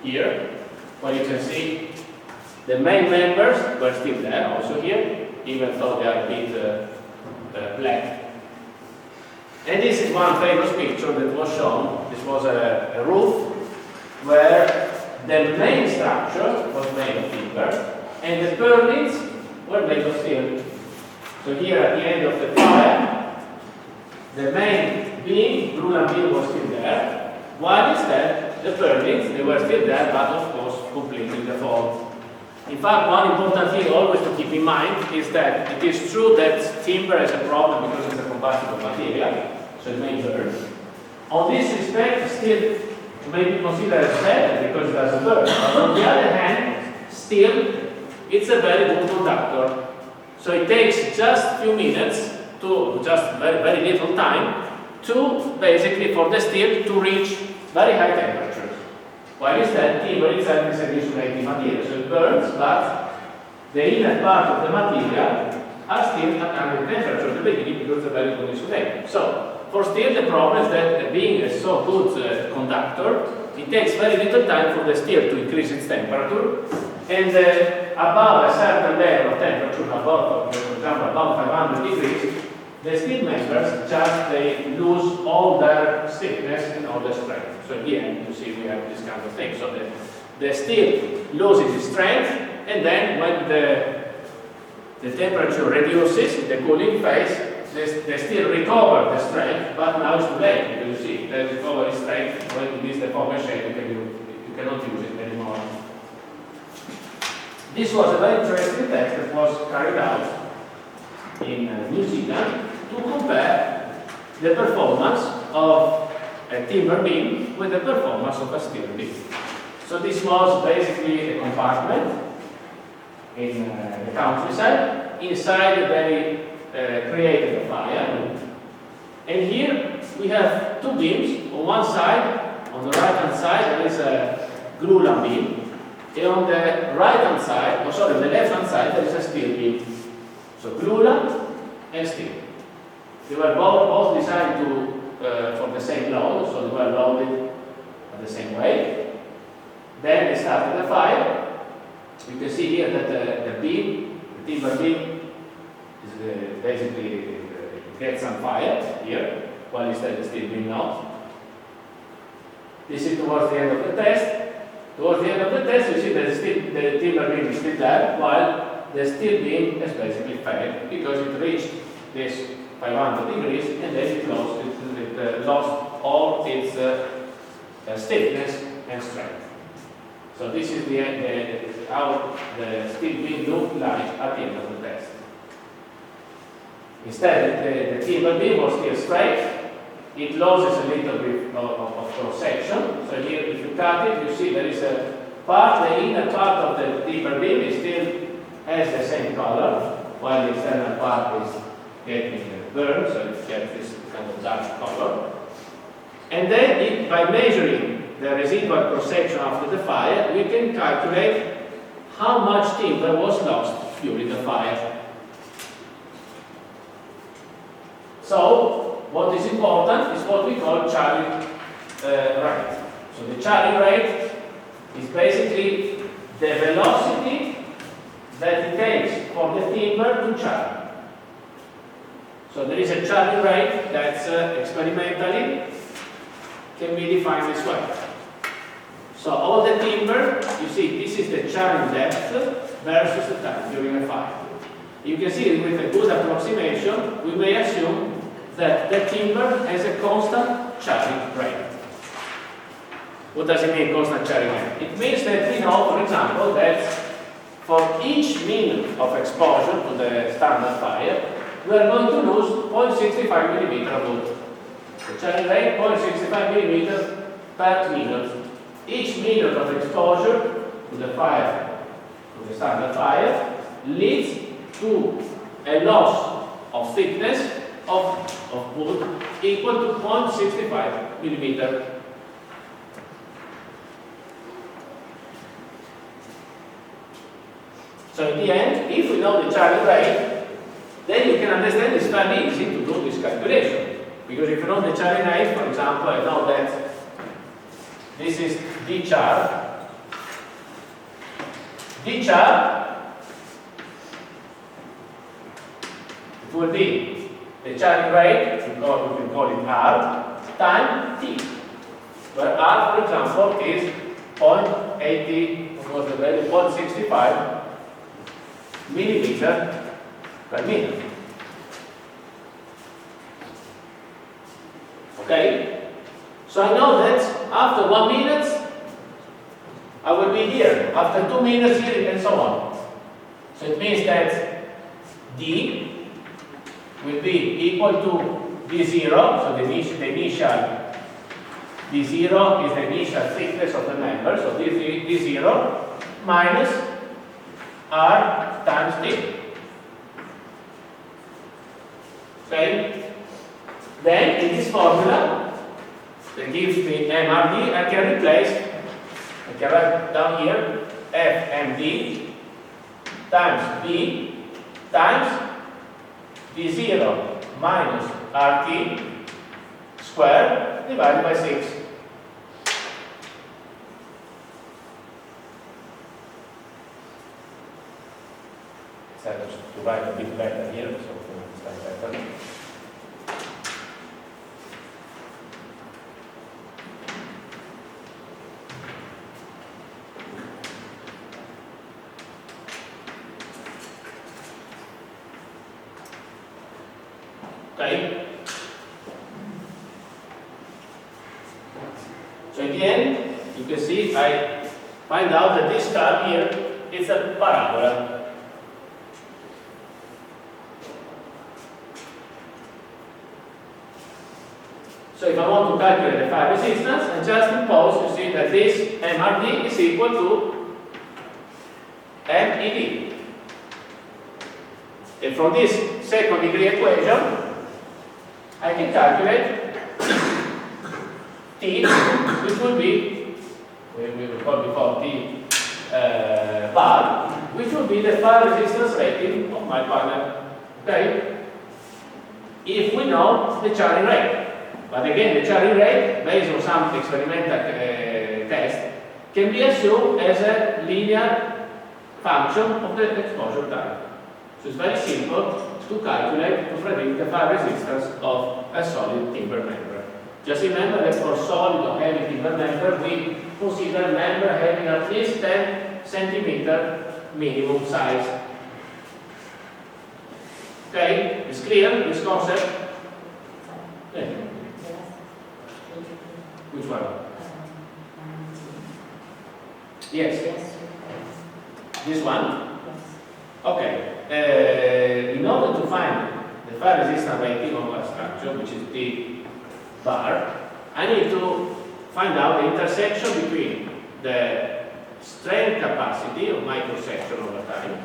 Speaker 1: here, where you can see the main members were still there, also here, even though they are a bit black. And this is one famous picture that was shown. This was a roof where the main structure was made of timber and the purlins were made of steel. So here at the end of the fire, the main beam, Brulan beam, was still there, while instead the purlins, they were still there, but of course completely deformed. In fact, one important thing always to keep in mind is that it is true that timber has a problem because it's a combustible material, so it may burn. On this respect, steel may be considered as bad because it doesn't burn. But on the other hand, steel, it's a very good conductor. So it takes just a few minutes to, just very little time, to basically for the steel to reach very high temperatures. While instead, timber itself is an insulating material, so it burns, but the inner part of the material are still at ambient temperature at the beginning because it's a very good insulator. So, for steel, the problem is that being a so good conductor, it takes very little time for the steel to increase its temperature, and above a certain level of temperature, above, for example, above 500 degrees, the steel members they lose all their stiffness and all their strength. So in the end, you see we have this kind of thing. So the steel loses its strength, and then when the temperature reduces in the cooling phase, the steel recovers the strength, but now it's too late because you see the recovery strength when it is the former shape, you cannot use it anymore. This was a very interesting test that was carried out in New Zealand to compare the performance of a timber beam with the performance of a steel beam. So this was basically a compartment in the countryside. Inside they created a fire. And here we have two beams. On one side, on the right hand side, there is a glulam beam. And on the right hand side, on the left hand side, there is a steel beam. So glulam and steel. They were both designed for the same load, so they were loaded the same way. Then they started the fire. You can see here that the beam, the timber beam, is basically gets on fire here, while instead the steel beam not. This is towards the end of the test. Towards the end of the test, you see that the timber beam is still there, while the steel beam has basically failed because it reached this 500 degrees and then it lost all its stiffness and strength. So this is how the steel beam looked like at the end of the test. Instead, the timber beam was still straight. It loses a little bit of cross-section. So here, if you cut it, you see there is a part, the inner part of the timber beam is still has the same color, while the external part is getting burned, so it gets this kind of dark color. And then, by measuring the residual cross-section after the fire, we can calculate how much timber was lost during the fire. So, what is important is what we call charring rate. So the charring rate is basically the velocity that it takes for the timber to char. So there is a charring rate that's experimentally can be defined this way. So all the timber, you see, this is the charring depth versus the time during a fire. You can see with a good approximation, we may assume that the timber has a constant charring rate. What does it mean, constant charring rate? It means that we know, for example, that for each minute of exposure to the standard fire, we are going to lose 0.65 mm of wood. The charring rate, 0.65 mm per minute. Each minute of exposure to the fire, to the standard fire, leads to a loss of thickness of wood equal to 0.65 mm. So in the end, if we know the charging rate, then you can understand it's very easy to do this calculation. Because if you know the charging rate, for example, I know that this is D char. D char, it will be the charging rate, we can call it R, times T. Where R, for example, is 0.80, what was the value? 0.65 millimeter per minute. Okay? So I know that after 1 minute, I will be here. After 2 minutes here, and so on. So it means that D will be equal to D0, so the initial D0 is the initial thickness of the member, so D0 minus R times T. Okay? Then in this formula that gives me MRD, I can replace, I can write down here FMD times B times D0 minus RT squared divided by 6. To write a bit better here, so we can understand better. Okay. So in the end, you can see I find out that this curve here is a parabola. So if I want to calculate the fire resistance, I just impose, you see that this MRD is equal to MED. And from this second degree equation, I can calculate T, which will be, we will call before T bar, which will be the fire resistance rating of my panel. Okay? If we know the charging rate. But again, the charging rate, based on some experimental test, can be assumed as a linear function of the exposure time. So it's very simple to calculate, to predict the fire resistance of a solid timber member. Just remember that for solid or heavy timber member, we consider a member having at least 10 centimeter minimum size. Okay, it's clear, this concept? Okay. Which one? Yes. This one? Okay. In order to find the fire resistance rating of a structure, which is the bar, I need to find out the intersection between the strain capacity of my cross-section over time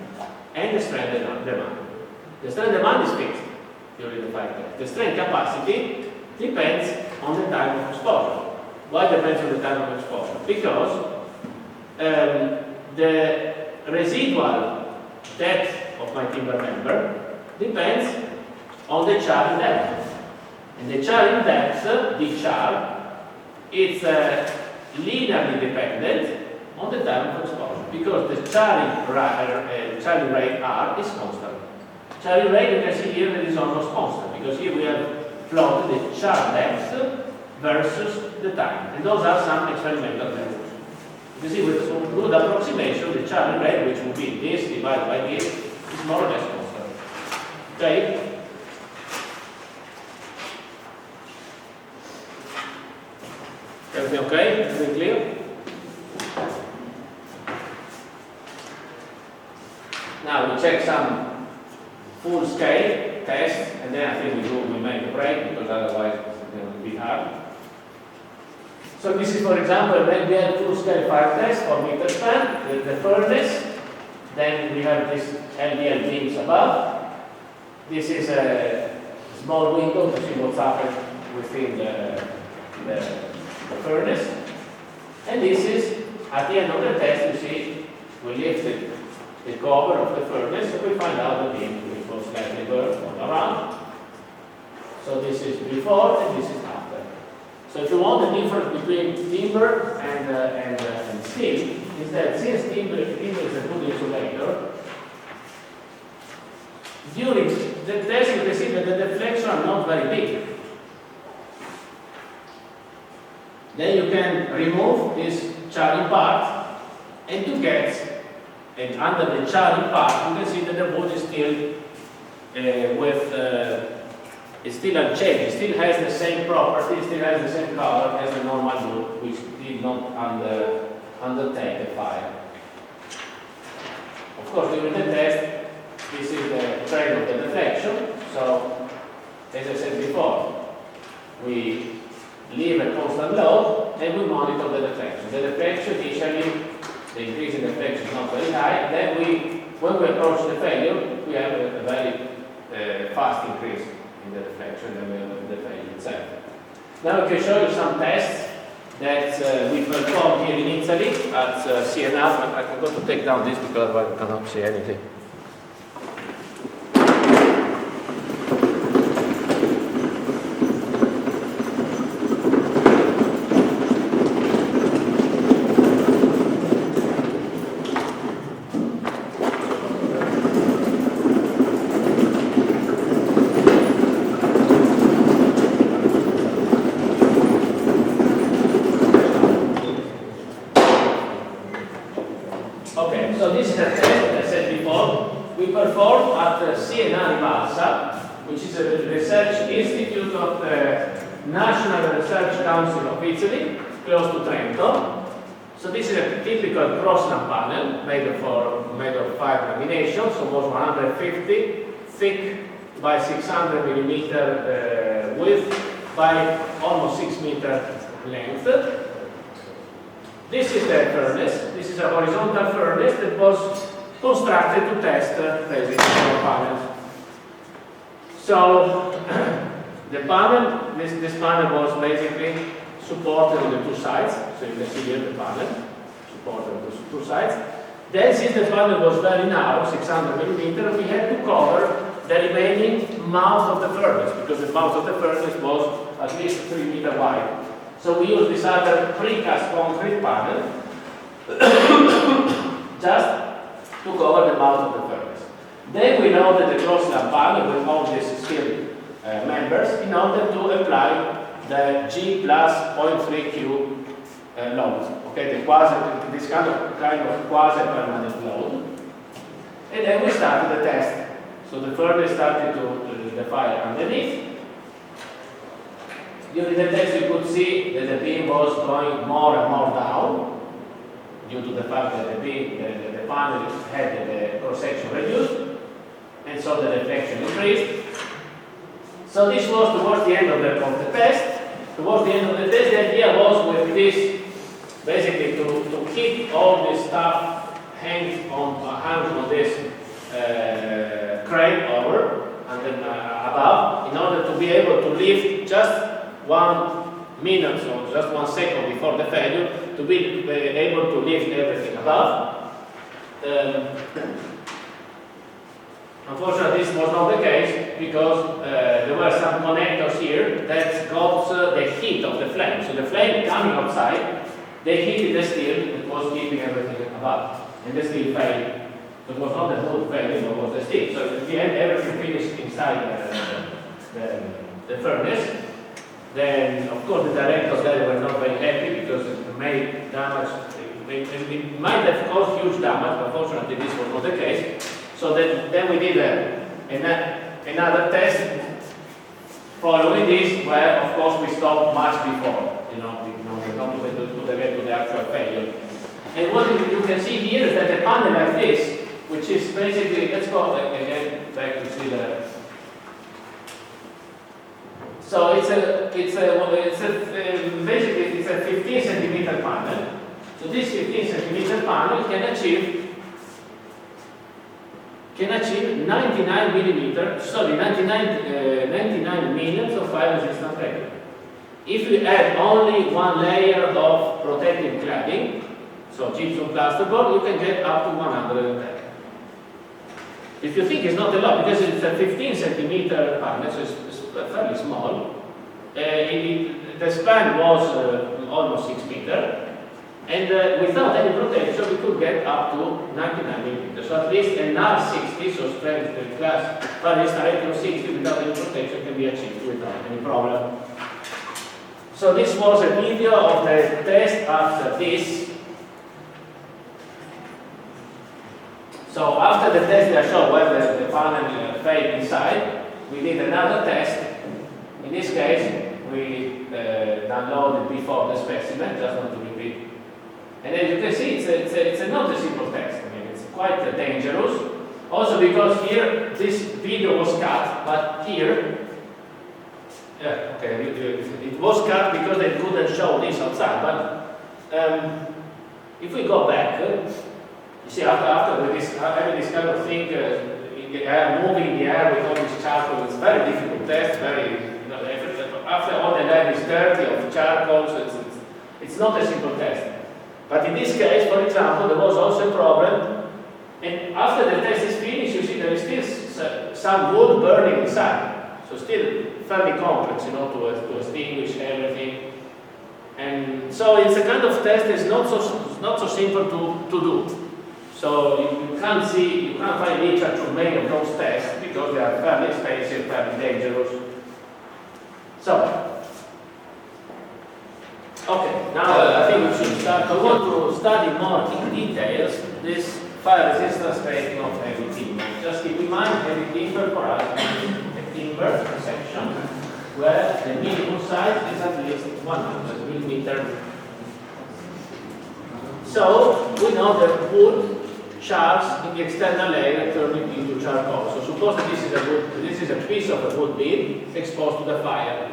Speaker 1: and the strain demand. The strain demand is fixed during the fire test. The strain capacity depends on the time of exposure. Why depends on the time of exposure? Because the residual depth of my timber member depends on the charring depth. And the charring depth, the char, is linearly dependent on the time of exposure because the charring rate R is constant. Charring rate, you can see here, that is almost constant because here we have plotted the char depth versus the time. And those are some experimental values. You see, with a good approximation, the charring rate, which will be this divided by this, is more or less constant. Okay? Everything okay? Everything clear? Now we check some full scale tests, and then I think we make a break because otherwise it will be hard. So this is, for example, an LBL full-scale fire test for meter span with the furnace. Then we have this LBL beams above. This is a small window to see what's happened within the furnace. And this is, at the end of the test, you see, we lifted the cover of the furnace, we find out the beam which was slightly burned all around. So this is before and this is after. So if you want the difference between timber and steel, is that since timber is a good insulator, during the test you can see that the deflections are not very big. Then you can remove this charring part, and to get, and under the charring part, you can see that the wood is still it's still unchanged. It still has the same property, still has the same color as the normal wood, which did not undertake the fire. Of course, during the test, this is the trend of the deflection. So, as I said before, we leave a constant load and we monitor the deflection. The deflection initially, the increase in deflection is not very high. Then when we approach the failure, we have a very fast increase in the deflection and the failure itself. Now I can show you some tests that we performed here in Italy at CNR. I'm going to take down this because I cannot see anything. So this is a test that I said before. We performed at CNR, which is a research institute of the National Research Council of Italy, close to Trento. So this is a typical cross-lamp panel made of 5 laminations, so was 150 thick by 600 millimeter width by almost 6 meter length. This is the furnace. This is a horizontal furnace that was constructed to test basically our panels. So the panel, this panel was basically supported on the two sides. So you can see here the panel supported on the two sides. Then, since the panel was very narrow, 600 millimeter, we had to cover the remaining mouth of the furnace because the mouth of the furnace was at least 3 meters wide. So we used this other precast concrete panel just to cover the mouth of the furnace. Then we loaded the cross-lamp panel with all these steel members in order to apply the G plus 0.3Q load. Okay, this kind of quasi-permanent load. And then we started the test. So the furnace started the fire underneath. During the test, you could see that the beam was going more and more down due to the fact that the panel had the cross-section reduced, and so the deflection increased. So this was towards the end of the test. Towards the end of the test, the idea was with this, basically to keep all this stuff hanging on this crane over and then above, in order to be able to lift just 1 minute or just 1 second before the failure, to be able to lift everything above. Unfortunately, this was not the case because there were some connectors here that got the heat of the flame. So the flame coming outside, they heated the steel that was keeping everything above, and the steel failed. So it was not the wood failing, it was the steel. So in the end, everything finished inside the furnace. Then, of course, the directors there were not very happy because it made damage. It might have caused huge damage, but fortunately this was not the case. So then we did another test following this, where of course we stopped much before, not to get to the actual failure. And what you can see here is that a panel like this, which is basically, let's go again back to see the. So basically it's a 15 centimeter panel. So this 15 centimeter panel can achieve 99 millions of fire resistant failure. If we add only one layer of protective cladding, so gypsum plasterboard, you can get up to 110. If you think it's not a lot, because it's a 15 centimeter panel, so it's fairly small. The span was almost 6 meters. And without any protection, we could get up to 99 millimeters. So at least an R60, so strength class resistance rating of 60 without any protection can be achieved without any problem. So this was a video of the test after this. So after the test I showed where the panel failed inside, we did another test. In this case, we downloaded before the specimen, just not to repeat. And as you can see, it's not a simple test. I mean, it's quite dangerous. Also because here, this video was cut, but here, it was cut because they couldn't show this outside. But if we go back, you see, after having this kind of thing in the air, moving in the air with all this charcoal, it's very difficult test, after all the lab is dirty of charcoal, so it's not a simple test. But in this case, for example, there was also a problem, and after the test is finished, you see there is still some wood burning inside. So still fairly complex, to extinguish everything. And so it's a kind of test that's not so simple to do. So you can't find literature to many of those tests because they are fairly expensive, fairly dangerous. So, okay, now I think we should start. I want to study more in details this fire resistance rating of heavy timber. Just keep in mind, heavy timber for us is a timber section where the minimum size is at least 100 millimeters. So we know that wood chars in the external layer turning into charcoal. So suppose this is a piece of a wood beam exposed to the fire.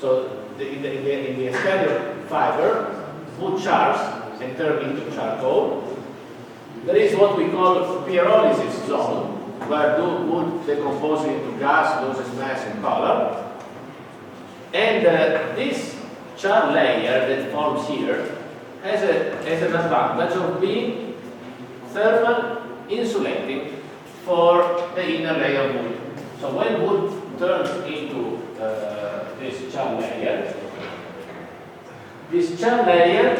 Speaker 1: So in the exterior fiber, wood chars and turn into charcoal. There is what we call pyrolysis zone, where wood decomposes into gas, loses mass and color. And this char layer that forms here has an advantage of being thermal insulating for the inner layer of wood. So when wood turns into this char layer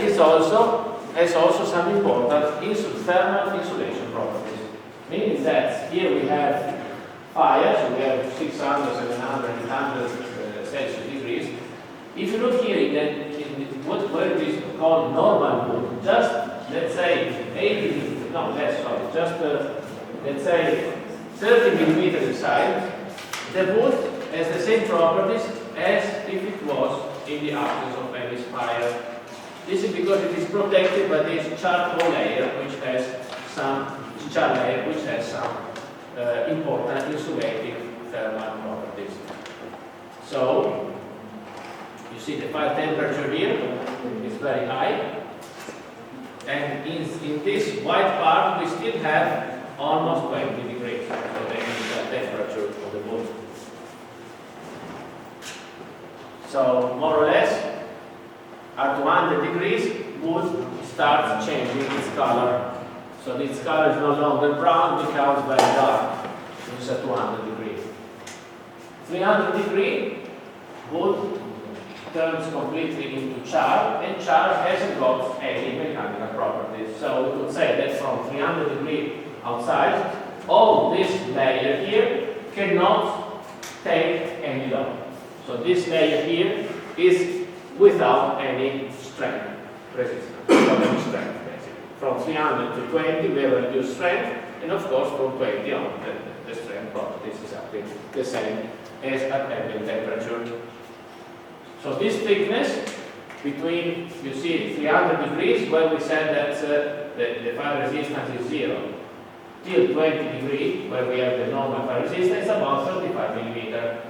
Speaker 1: has also some important thermal insulation properties. Meaning that here we have fire, so we have 600, 700, 800 Celsius degrees. If you look here where it is called normal wood, just let's say 80, no less, sorry, just let's say 30 millimeters inside, the wood has the same properties as if it was in the absence of any fire. This is because it is protected by this charcoal layer, which has some important insulating thermal properties. So you see the fire temperature here is very high, and in this white part we still have almost 20 degrees, so that is the temperature of the wood. So more or less at 200 degrees wood starts changing its color. So this color is no longer brown, it becomes very dark. This is at 200 degrees. 300 degrees wood turns completely into char, and char hasn't got any mechanical properties. So we could say that from 300 degrees outside, all this layer here cannot take any load. So this layer here is without any strength resistance, without any strength basically. From 300 to 20 we have a reduced strength, and of course from 20 on the strength property is exactly the same as at ambient temperature. So this thickness between, you see, 300 degrees, where we said that the fire resistance is 0, till 20 degrees, where we have the normal fire resistance, about 35 millimeters.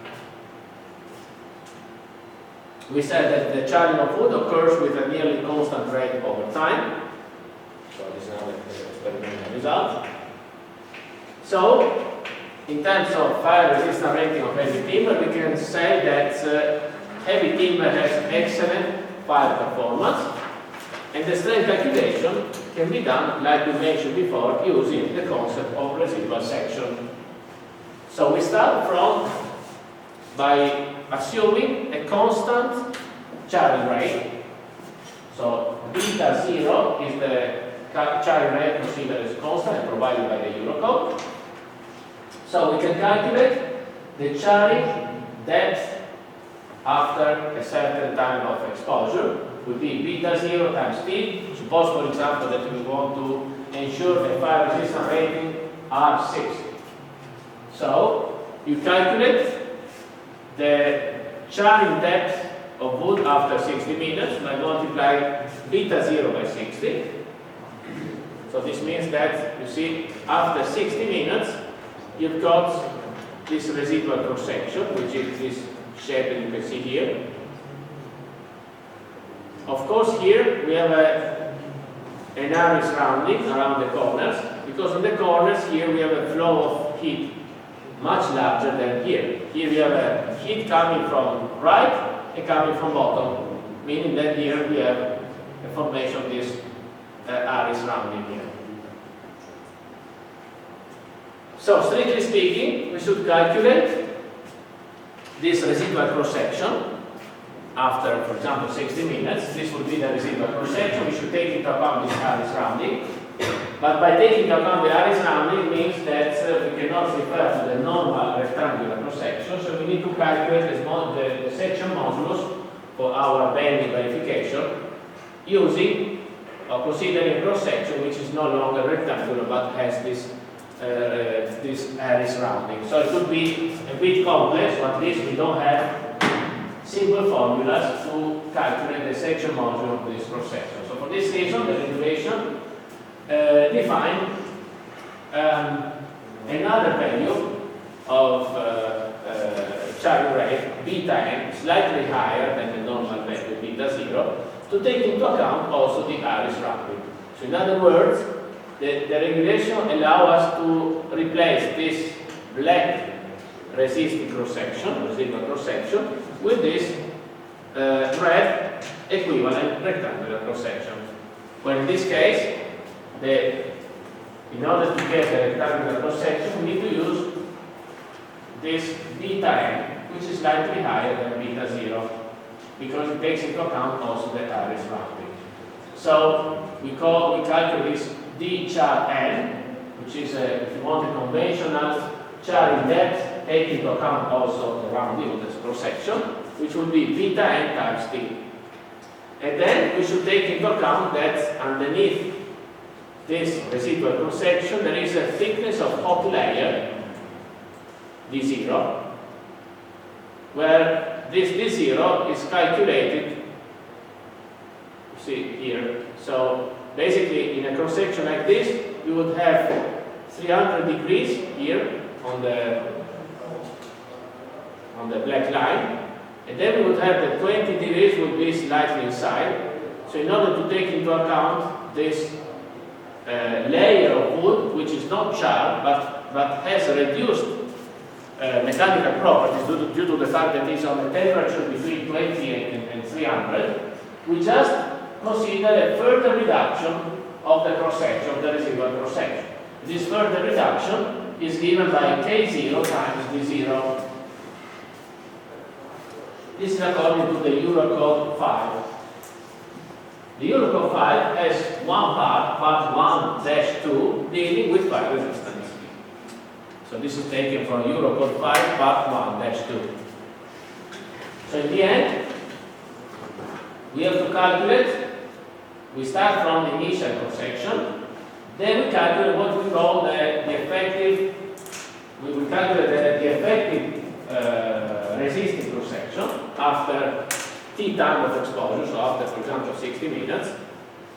Speaker 1: We said that the charring of wood occurs with a nearly constant rate over time. So this is now the experimental result. So, in terms of fire resistance rating of heavy timber, we can say that heavy timber has excellent fire performance, and the strength calculation can be done, like we mentioned before, using the concept of residual section. So we start by assuming a constant charring rate. So beta 0 is the charring rate considered as constant and provided by the Eurocode. So we can calculate the charring depth after a certain time of exposure. Would be beta 0 times t. Suppose, for example, that we want to ensure a fire resistance rating R60. So you calculate the charring depth of wood after 60 minutes by multiplying beta 0 by 60. So this means that, you see, after 60 minutes, you've got this residual cross-section, which is this shape that you can see here. Of course, here we have an area surrounding around the corners, because on the corners here we have a flow of heat much larger than here. Here we have a heat coming from right and coming from bottom, meaning that here we have a formation of this area surrounding here. So, strictly speaking, we should calculate this residual cross-section after, for example, 60 minutes. This would be the residual cross-section. We should take into account this area surrounding. But by taking into account the area surrounding, it means that we cannot refer to the normal rectangular cross-section, so we need to calculate the section modulus for our bending verification using or considering a cross-section which is no longer rectangular but has this area surrounding. So it could be a bit complex, but at least we don't have simple formulas to calculate the section module of this cross-section. So for this reason, the regulation define another value of charring rate, beta n, slightly higher than the normal value, beta 0, to take into account also the area surrounding. So in other words, the regulation allows us to replace this black resisting cross-section, residual cross-section, with this red equivalent rectangular cross-section. Well, in this case, in order to get the rectangular cross-section, we need to use this beta n, which is slightly higher than beta 0, because it takes into account also the area surrounding. So we calculate this d char n, which is, if you want, a conventional charring depth, taking into account also the rounding of the cross-section, which would be beta n times t. And then we should take into account that underneath this residual cross-section there is a thickness of hot layer d0, where this d0 is calculated, you see here. So basically in a cross-section like this, you would have 300 degrees here on the black line, and then we would have the 20 degrees would be slightly inside. So in order to take into account this layer of wood, which is not charred but has reduced mechanical properties due to the fact that it's on a temperature between 20 and 300, we just consider a further reduction of the cross-section, of the residual cross-section. This further reduction is given by K0 times D0. This is according to the Eurocode 5. The Eurocode 5 has one part 1-2, dealing with fire resistance. So this is taken from Eurocode 5, part 1-2. So in the end, we have to calculate. We start from the initial cross-section, then we calculate what we call the effective. We will calculate the effective resisting cross-section after t time of exposure, so after, for example, 60 minutes.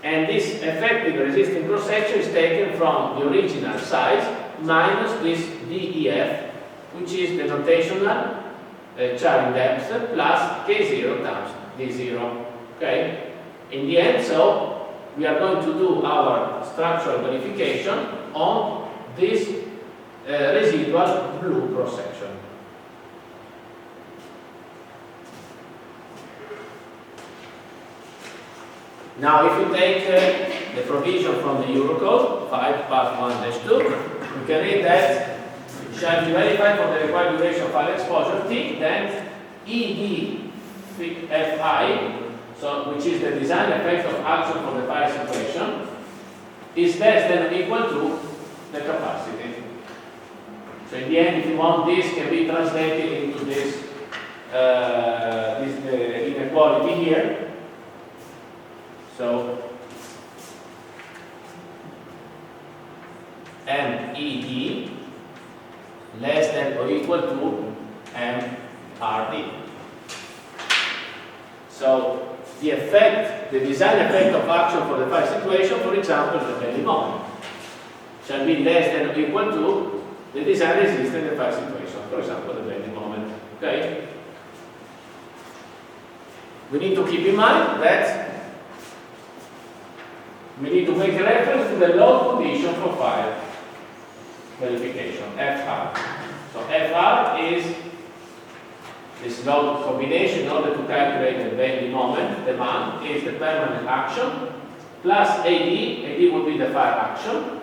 Speaker 1: And this effective resisting cross-section is taken from the original size minus this DEF, which is the notational charring depth, plus K0 times D0. Okay? In the end, so we are going to do our structural verification on this residual blue cross-section. Now, if you take the provision from the Eurocode 5 part 1-2, we can read that it shall be verified for the required duration of fire exposure T, then EDFI, so which is the design effect of action for the fire situation, is less than or equal to the capacity. So in the end, if you want, this can be translated into this, inequality here. So MED less than or equal to MRD. So the effect, the design effect of action for the fire situation, for example, the bending moment, shall be less than or equal to the design resistance in the fire situation, for example, the bending moment. Okay? We need to keep in mind that we need to make a reference to the load condition for fire verification, FR. So FR is this load combination in order to calculate the bending moment, demand, is the permanent action, plus AD, AD would be the fire action.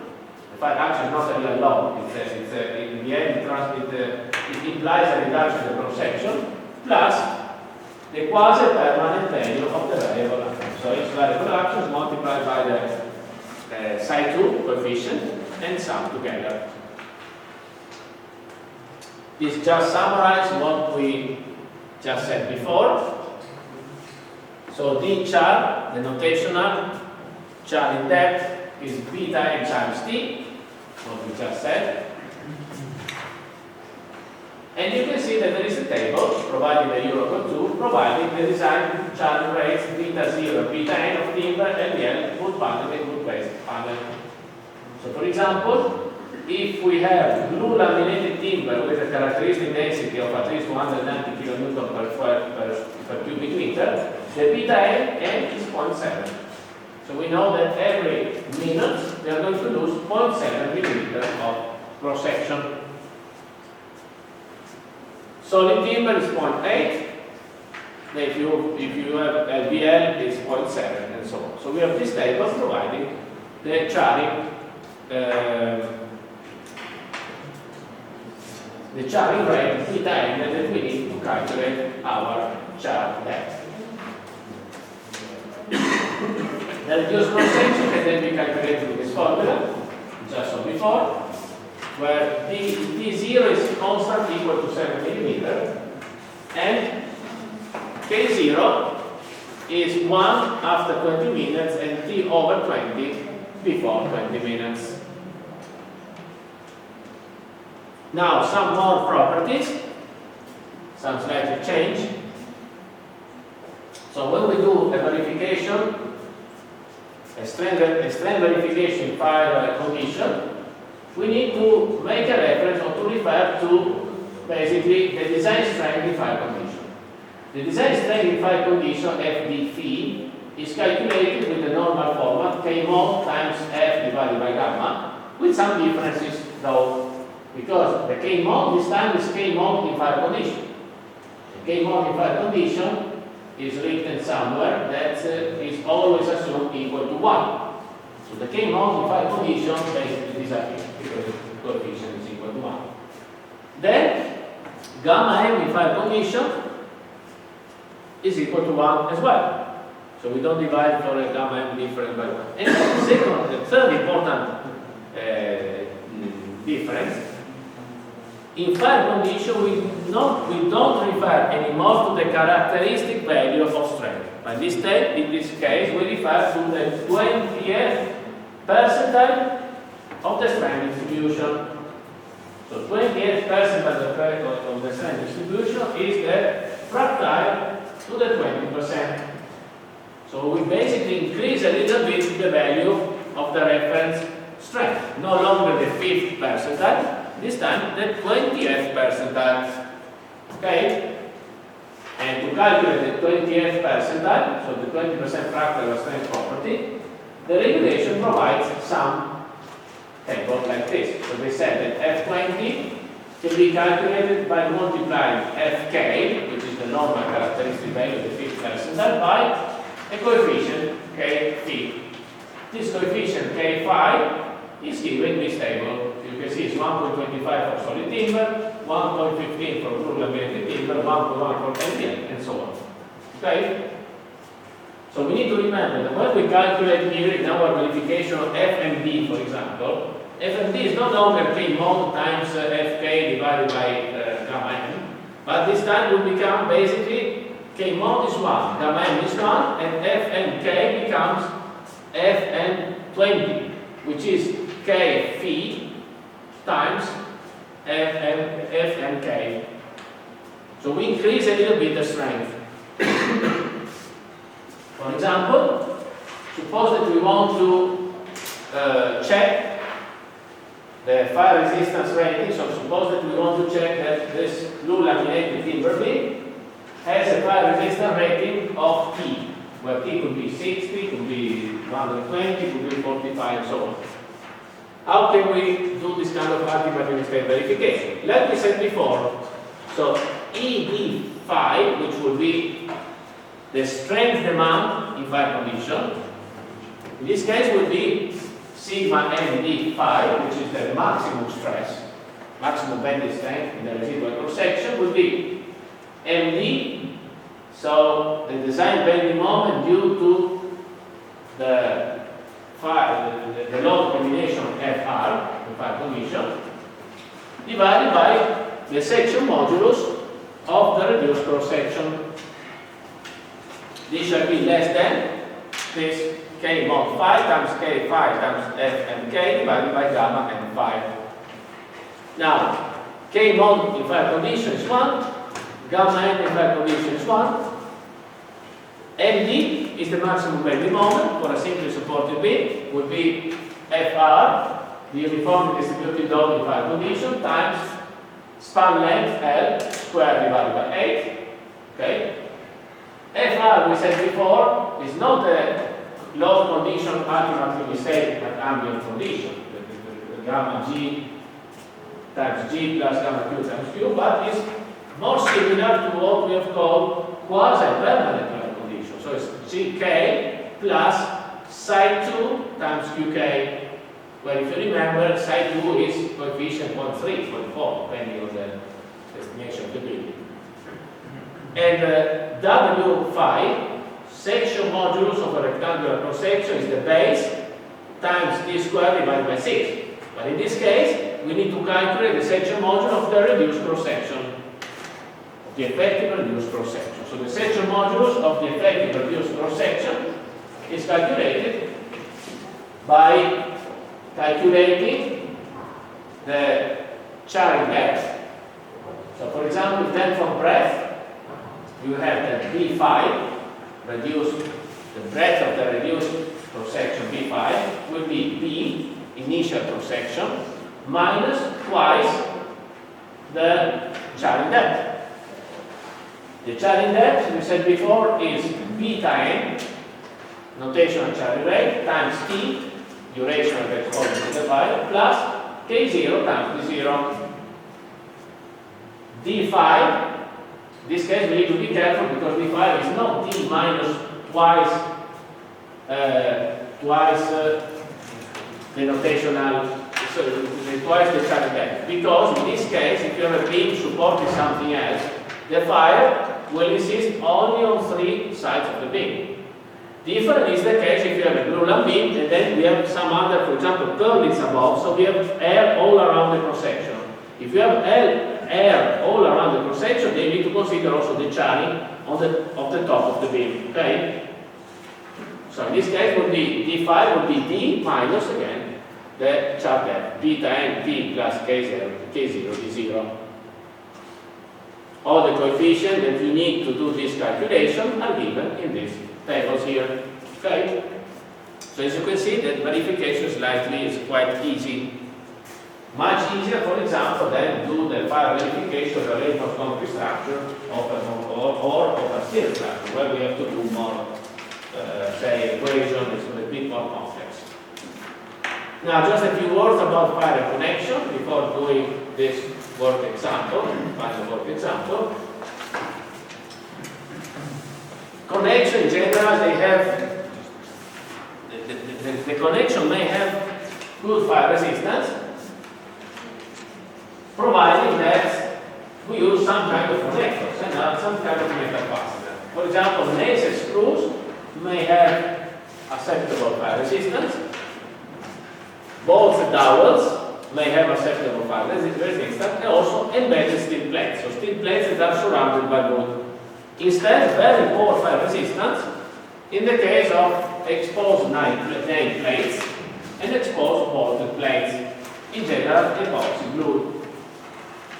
Speaker 1: The fire action is not a real load, in the end it implies a reduction in the cross section, plus the quasi-permanent value of the variable action. So each variable action is multiplied by the psi2 coefficient and sum together. This just summarizes what we just said before. So d char, the notational char in depth, is beta n times t, what we just said. And you can see that there is a table, providing the Eurocode 2, providing the design charge rates beta 0, beta n of timber, LVL, wood panel, and wood based panel. So for example, if we have blue laminated timber with a characteristic density of at least 190 kN per cubic meter, the beta n is 0.7. So we know that every minute we are going to lose 0.7 millimeters of cross section. Solid timber is 0.8. If you have LVL, it's 0.7 and so on. So we have this table providing the charring rate beta n that we need to calculate our char depth. The reduced cross section can then be calculated with this formula, just saw before, where D0 is constant equal to 7 millimeters, and K0 is 1 after 20 minutes and T over 20 before 20 minutes. Now, some more properties, some slight change. So when we do a verification, a strength verification in fire condition, we need to make a reference or to refer to basically the design strength in fire condition. The design strength in fire condition, FD is calculated with the normal format, K-mod times F divided by gamma, with some differences though, because the K-mod this time is K-mod in fire condition. The K-mod in fire condition is written somewhere that is always assumed equal to 1. So the K-mod in fire condition basically disappears because the coefficient is equal to 1. Then gamma m in fire condition is equal to 1 as well. So we don't divide for a gamma m different by 1. And the third important difference, in fire condition we don't refer anymore to the characteristic value of strength. In this case we refer to the 20th percentile of the strength distribution. So 28th percentile of the strength distribution is the fractile to the 20%. So we basically increase a little bit the value of the reference strength. No longer the 5th percentile, this time the 20th percentile. Okay? And to calculate the 20th percentile, so the 20% fractal of strength property, the regulation provides some table like this. So they said that F20 can be calculated by multiplying Fk, which is the normal characteristic value of the 5th percentile, by a coefficient K phi. This coefficient K phi is given in this table. You can see it's 1.25 for solid timber, 1.15 for rule-laminated timber, 1.1 for MDF, and so on. Okay? So we need to remember that when we calculate here in our verification of F and D, for example, F and D is no longer K mod times Fk divided by gamma m, but this time will become basically K mod is 1, gamma m is 1, and F and K becomes F and 20, which is K phi times F and K. So we increase a little bit the strength. For example, suppose that we want to check the fire resistance rating. So suppose that we want to check that this blue laminated timber beam has a fire resistance rating of T, where T could be 60, could be 120, could be 45, and so on. How can we do this kind of artificial state verification? Like we said before, so ED phi, which will be the strength demand in fire condition, in this case will be sigma MD phi, which is the maximum stress, maximum bending strength in the residual cross section, will be MD, so the design bending moment due to the load combination of FR, the fire condition, divided by the section modulus of the reduced cross section. This shall be less than this K mod phi times K phi times F and K divided by gamma and phi. Now, K mod in fire condition is 1, gamma n in fire condition is 1, MD is the maximum bending moment for a simply supported beam, would be FR, the uniformly distributed load in fire condition, times span length L squared divided by 8. Okay? FR, we said before, is not a load condition ultimately stable at ambient condition, the gamma G times G plus gamma Q times Q, but is more similar to what we have called quasi-permanent load condition. So it's GK plus psi 2 times QK, where if you remember, psi 2 is coefficient 0.3, 0.4, depending on the destination of the building. And W phi, section modulus of a rectangular cross section, is the base times d squared divided by 6. But in this case, we need to calculate the section modulus of the reduced cross section, of the effective reduced cross section. So the section modulus of the effective reduced cross section is calculated by calculating the charring depth. So for example, depth of breadth, you have the B phi, reduced, the breadth of the reduced cross section B phi will be B, initial cross section, minus twice the charring depth. The charring depth, we said before, is beta n, notational charring rate, times T, duration of the exposure to the fire, plus K0 times D0. D phi, in this case we need to be careful because D phi is not D minus twice the notational, so twice the charring depth. Because in this case, if you have a beam supporting something else, the fire will insist only on 3 sides of the beam. Different is the case if you have a Grumman beam and then we have some other, for example, purlins above, so we have air all around the cross section. If you have air all around the cross section, then you need to consider also the charring of the top of the beam. Okay? So in this case would be D phi would be D minus again the char depth, beta n T plus K0 D0. All the coefficients that you need to do this calculation are given in these tables here. Okay? So as you can see, the verification slightly is quite easy. Much easier, for example, than do the fire verification of a reinforced concrete structure or of a steel structure, where we have to do more, say, equation, it's a bit more complex. Now, just a few words about fire connection before doing this work example, final work example. Connection in general, they have connection may have good fire resistance, providing that we use some kind of connectors and not some kind of metal fastener. For example, nails screws may have acceptable fire resistance. Bolts and dowels may have acceptable fire resistance, and also embedded steel plates. So steel plates that are surrounded by wood. Instead, very poor fire resistance in the case of exposed nail plates and exposed bolted plates. In general, epoxy glue.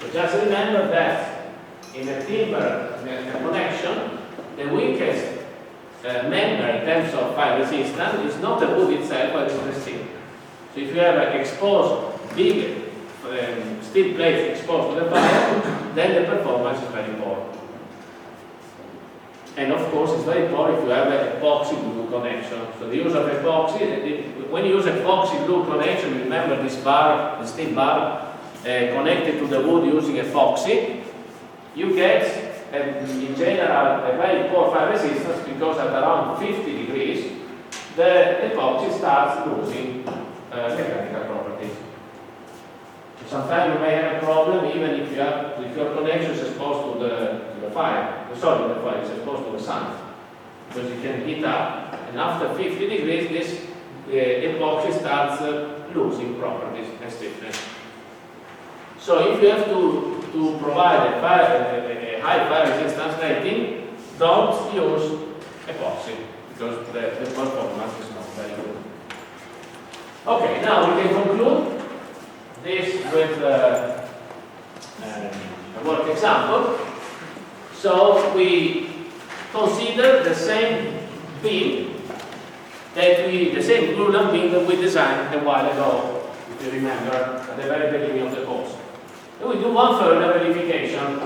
Speaker 1: So just remember that in a timber connection, the weakest member in terms of fire resistance is not the wood itself, but it's the steel. So if you have an exposed big steel plates exposed to the fire, then the performance is very poor. And of course, it's very poor if you have an epoxy glue connection. So the use of epoxy, when you use epoxy glue connection, remember this bar, the steel bar, connected to the wood using epoxy, you get, in general, a very poor fire resistance because at around 50 degrees, the epoxy starts losing mechanical properties. Sometimes you may have a problem even if your connection is exposed to the fire. Sorry, the fire is exposed to the sun, because it can heat up, and after 50 degrees, this epoxy starts losing properties and stiffness. So if you have to provide a high fire resistance rating, don't use epoxy because the performance is not very good. Okay, now we can conclude this with a work example. So we consider the same beam the same glue beam that we designed a while ago, if you remember, at the very beginning of the course. And we do one further verification.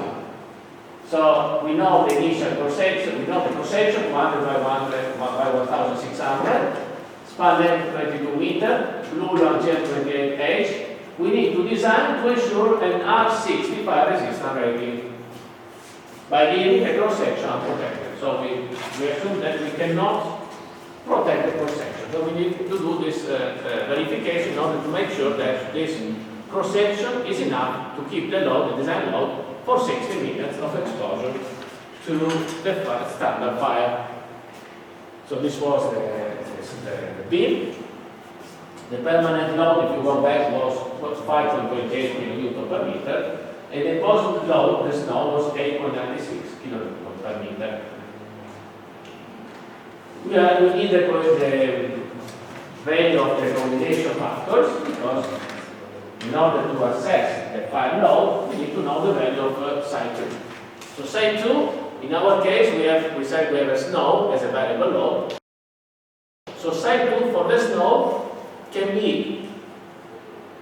Speaker 1: So we know the initial cross section, we know the cross section 100 by 100 by 1600, span length 22 meter, glue on G28H. We need to design to ensure an R60 fire resistance rating by leaving the cross section unprotected. So we assume that we cannot protect the cross section. So we need to do this verification in order to make sure that this cross section is enough to keep the load, the design load, for 60 minutes of exposure to the standard fire. So this was the beam. The permanent load, if you go back, was 5.28 kN per meter, and the positive load, the snow, was 8.96 kN per meter. We need the value of the combination factors because in order to assess the fire load, we need to know the value of psi 2. So psi 2, in our case, we said we have a snow as a variable load. So psi 2 for the snow can be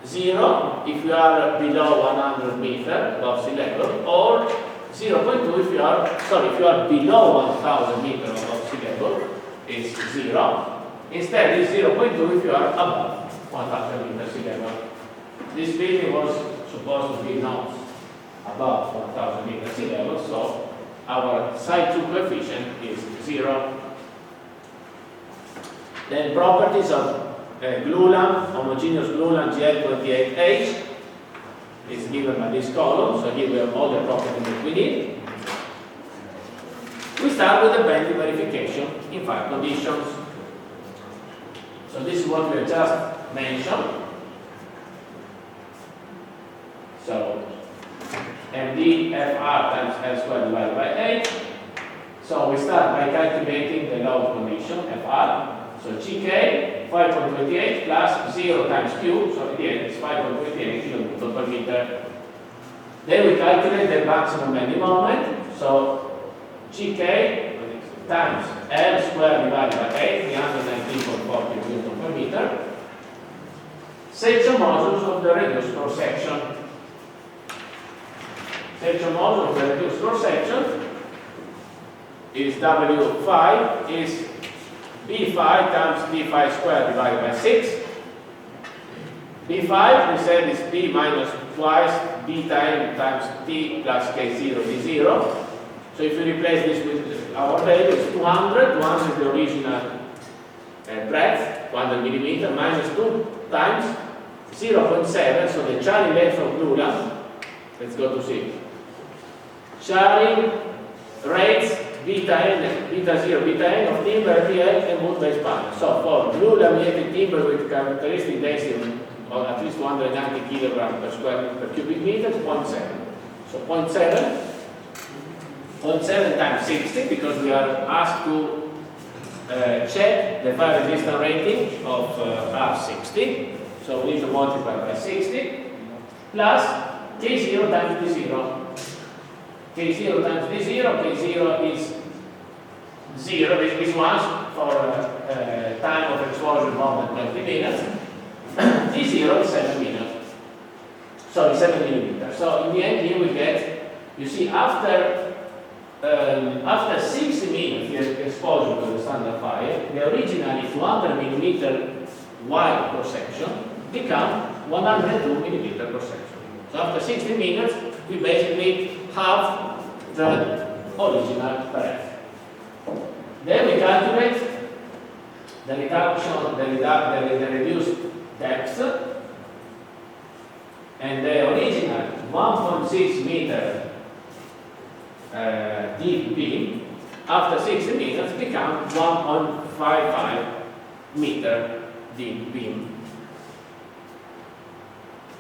Speaker 1: 0 if you are below 100 meters above sea level, or 0.2 if you are below 1000 meters above sea level, is 0. Instead, it's 0.2 if you are above 1000 meters sea level. This building was supposed to be not above 1000 meters sea level, so our psi 2 coefficient is 0. Then properties of glue lamp, homogeneous glue lamp GL28H is given by this column, so here we have all the properties that we need. We start with the bending verification in fire conditions. So this is what we have just mentioned. So MDFR times L squared divided by 8. So we start by calculating the load condition, FR. So GK, 5.28 plus 0 times Q, so at the end it's 5.28 kN per meter. Then we calculate the maximum bending moment. So GK times L squared divided by 8, 319.40 Newton per meter. Section modulus of the reduced cross section. Section modulus of the reduced cross section is W5 is B5 times B5 squared divided by 6. B5 we said is B minus twice B times T plus K0 D0. So if you replace this with our value, it's 200. 200 is the original breadth, 100 millimeter, minus 2 times 0.7, so the charring length of Lula, let's go to see. Charring rates beta n, beta 0, beta n of timber, PL, and wood base panel. So for blue laminated timber with characteristic density of at least 190 kilograms per cubic meter, 0.7. So 0.7 times 60, because we are asked to check the fire resistance rating of R60. So we need to multiply by 60 plus K0 times D0. K0 times D0, K0 is 0, this one for time of exposure more than 20 minutes. D0 is 7 minutes. Sorry, 7 millimeters. So in the end here we get, you see, after 60 minutes exposure to the standard fire, the originally 200 millimeter wide cross section become 102 millimeter cross section. So after 60 minutes, we basically have the original breadth. Then we calculate the reduction, the reduced depth, and the original 1.6 meter deep beam after 60 minutes become 1.55 meter deep beam.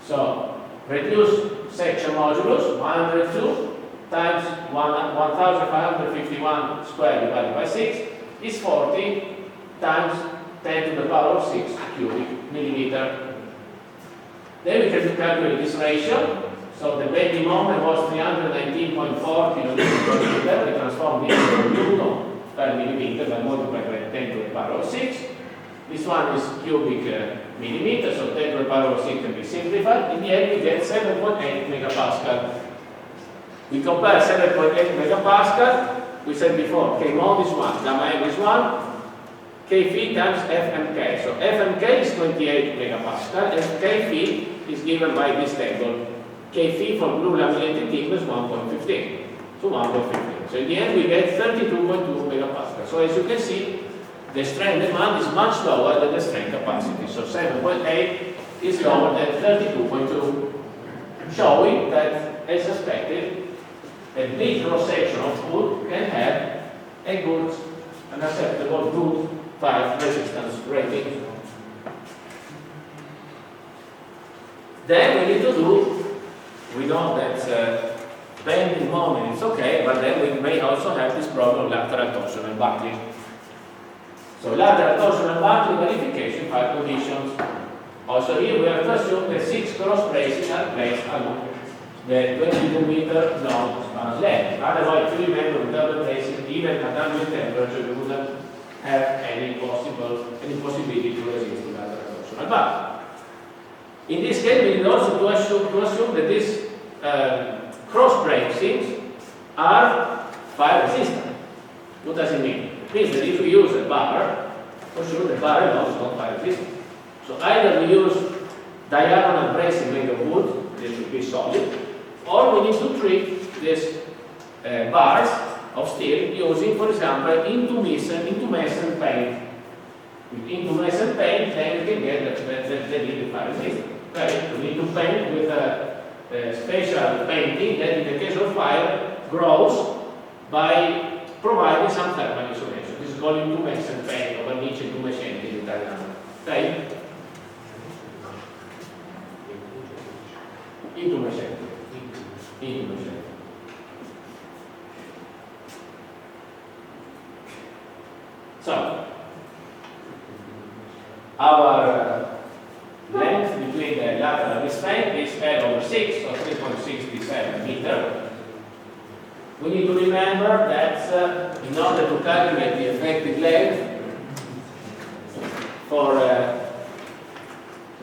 Speaker 1: So reduced section modulus 102 times 1551 square divided by 6 is 40 times 10 to the power of 6 cubic millimeter. Then we can calculate this ratio. So the bending moment was 319.4 kilonewtons per meter. We transformed this into newton per millimeter by multiplying by 10 to the power of 6. This one is cubic millimeter, so 10 to the power of 6 can be simplified. In the end, we get 7.8 megapascal. We compare 7.8 megapascal. We said before, K mod is 1, gamma m is 1, K phi times FMK. So FMK is 28 megapascal, and K phi is given by this table. K phi for blue laminated timber is 1.15. So 1.15. So in the end, we get 32.2 megapascal. So as you can see, the strain demand is much lower than the strain capacity. So 7.8 is lower than 32.2, showing that, as expected, a big cross-section of wood can have a good, an acceptable good fire resistance rating. Then we need to do, we know that bending moment is okay, but then we may also have this problem of lateral torsional buckling. So lateral torsional buckling verification 5 conditions. Also here we have to assume that 6 cross braces are placed along the 22 meter long span length. Otherwise, if you remember, without the braces, even at ambient temperature, we wouldn't have any possibility to resist the lateral torsional buckling. In this case, we need also to assume that these cross bracings are fire resistant. What does it mean? It means that if we use a bar, for sure the bar alone is not fire resistant. So either we use diagonal bracing made of wood, this will be solid, or we need to treat these bars of steel using, for example, intumescent paint. With intumescent paint, then we can get the liquid fire resistant. Okay? We need to paint with a special painting that, in the case of fire, grows by providing some thermal insulation. This is called intumescent paint, or vernice intumescente in Italiano. Okay? Intumescente. Intumescente. So, our length between the lateral restraint is L over 6, so 3.67 meter. We need to remember that in order to calculate the effective length,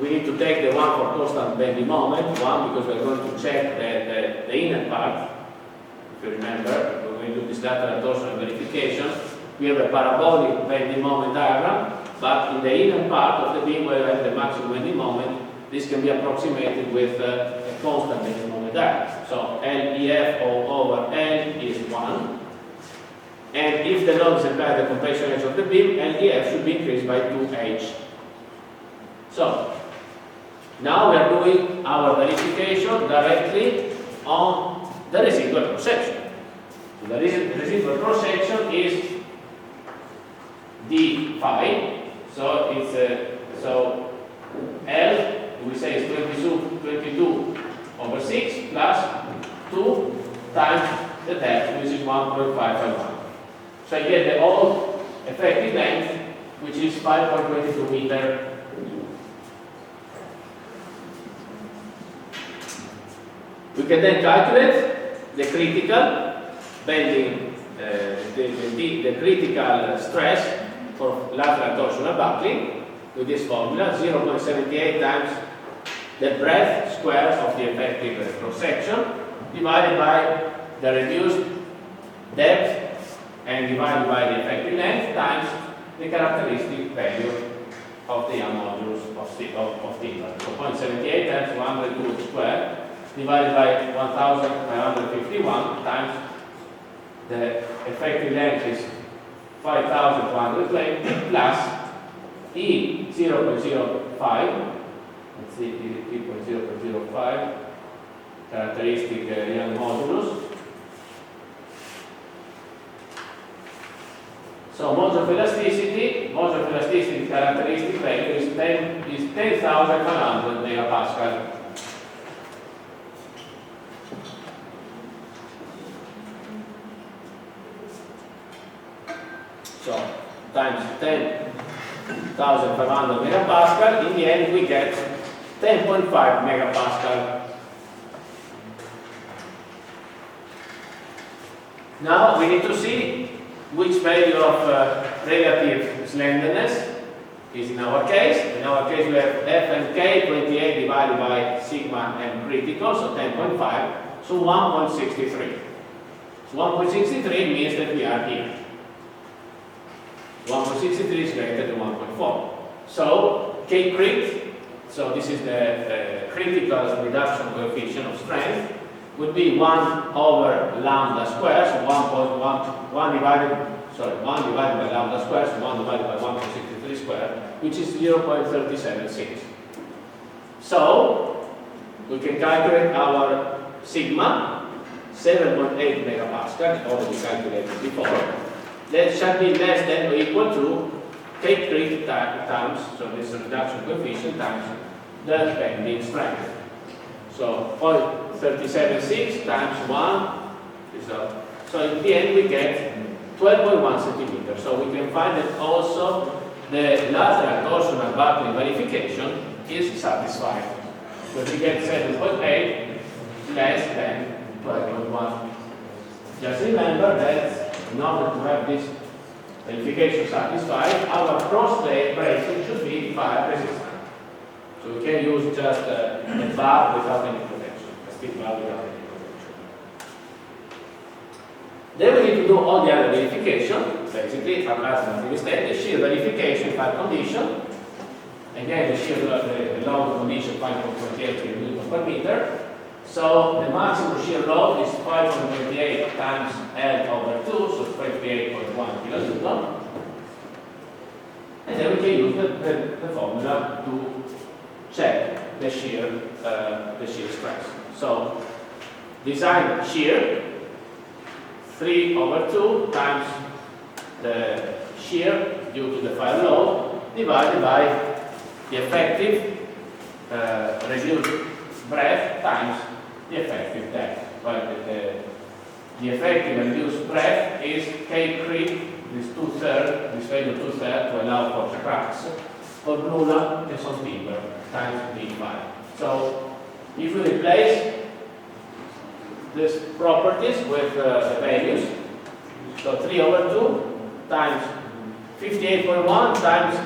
Speaker 1: we need to take the one for constant bending moment, one because we're going to check the inner part. If you remember, when we do this lateral torsional verification, we have a parabolic bending moment diagram, but in the inner part of the beam where we have the maximum bending moment, this can be approximated with a constant bending moment diagram. So LEF over L is 1, And if the load is applied the compression edge of the beam, LDF should be increased by 2H. So, now we are doing our verification directly on the residual cross-section. So the residual cross-section is d phi. So it's so L we say is 22 over 6 plus 2 times the depth, which is 1.551. So I get the whole effective length, which is 5.22 meters. We can then calculate the critical bending, the critical stress for lateral torsional buckling with this formula, 0.78 times the breadth square of the effective cross-section divided by the reduced depth and divided by the effective length times the characteristic value of the Young modulus of theta. So 0.78 times 102 square divided by 1,551 times the effective length is 5,220 plus E 0.05, let's see, is it 0.05 characteristic Young modulus. So modes of elasticity characteristic value is 10,500 megapascal. So times 10,500 megapascal, in the end we get 10.5 megapascal. Now we need to see which value of relative slenderness is in our case. In our case we have F and K 28 divided by sigma and critical, so 10.5, so 1.63. So 1.63 means that we are here. 1.63 is greater than 1.4. So K crit, so this is the critical reduction coefficient of strength, would be 1 over lambda square, so 1 divided by lambda square, so 1 divided by 1.63 square, which is 0.376. So we can calculate our sigma, 7.8 megapascal, already calculated before. That shall be less than or equal to K crit times, so this reduction coefficient times the bending strength. So 0.376 times 1 is so in the end we get 12.1 centimeters. So we can find that also the lateral torsional buckling verification is satisfied. So we get 7.8 less than 12.1. Just remember that in order to have this verification satisfied, our cross bracing should be fire resistant. So we can use just a bar without any protection, a steel bar without any protection. Then we need to do all the other verification, basically, as we said, the shear verification fire condition. Again, the shear load condition 5.28 kN per meter. So the maximum shear load is 528 times L over 2, so 28.1 kN. And then we can use the formula to check the shear stress. So design shear 3 over 2 times the shear due to the fire load divided by the effective reduced breadth times the effective depth. But the effective reduced breadth is K crit, this 2/3, this value 2/3 to allow for cracks, for blue lamp and some timber times d5. So if we replace these properties with the values, so 3 over 2 times 58.1 times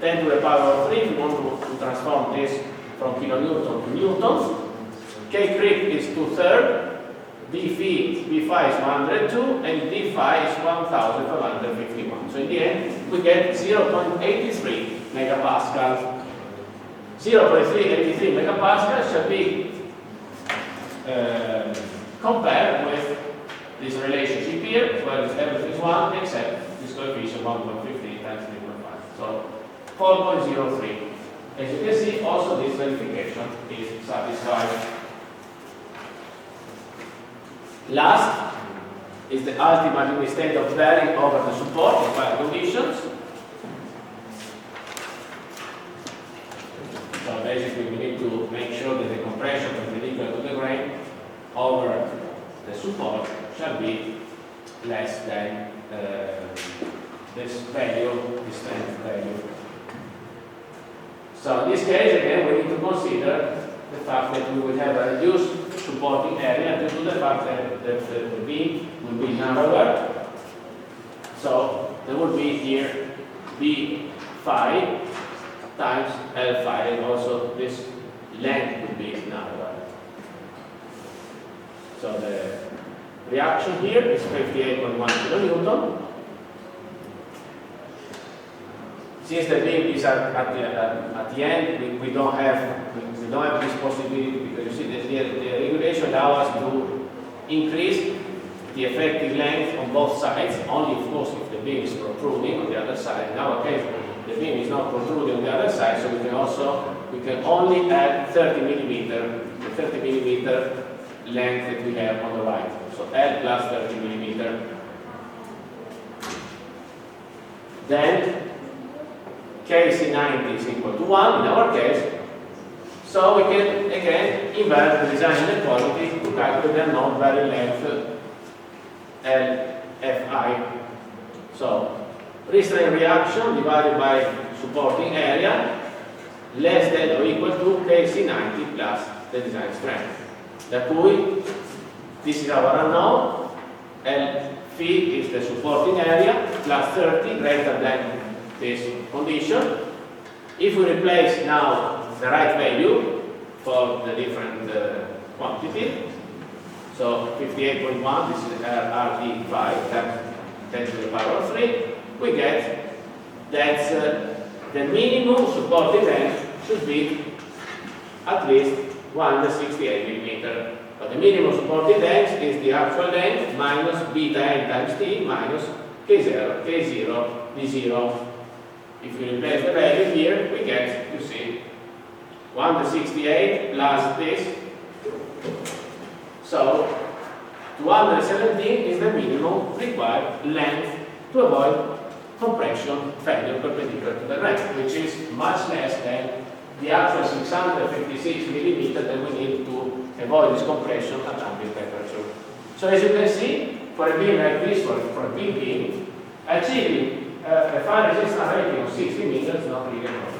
Speaker 1: 10 to the power of 3, we want to transform this from kilonewton to newtons. K crit is 2/3, d phi is 102, and d phi is 1551. So in the end, we get 0.83 megapascal. 0.383 megapascal shall be compared with this relationship here, where everything is 1 except this coefficient 1.15 times 3.5. So 4.03. As you can see, also this verification is satisfied. Last is the ultimate extent of bearing over the support in fire conditions. So basically we need to make sure that the compression perpendicular to the grain over the support shall be less than this value, this strength value. So in this case, again, we need to consider the fact that we will have a reduced supporting area due to the fact that the beam will be narrower. So there will be here B phi times L phi, and also this length will be narrower. So the reaction here is 58.1 kilonewton. Since the beam is at the end, we don't have this possibility, because you see the regulation allows us to increase the effective length on both sides, only of course if the beam is protruding on the other side. In our case, the beam is not protruding on the other side, so we can only add 30 millimeter, the 30 millimeter length that we have on the right. So L plus 30 millimeter. Then KC90 is equal to 1 in our case. So we can again invert the design inequality to calculate the unknown bearing length LFI. So restraint reaction divided by supporting area less than or equal to KC90 plus the design strength. Therefore, this is our unknown. L phi is the supporting area plus 30 greater than this condition. If we replace now the right value for the different quantity, so 58.1, this is RD5, 10 to the power of 3, we get that the minimum supporting length should be at least 168 millimeter. But the minimum supporting length is the actual length minus beta n times t minus K0, D0. If we replace the value here, we get, you see, 168 plus this. So 217 is the minimum required length to avoid compression failure perpendicular to the grain, which is much less than the actual 656 millimeter that we need to avoid this compression at ambient temperature. So as you can see, for a beam like this, for a big beam, achieving a fire resistance rating of 60 meters is not really a problem.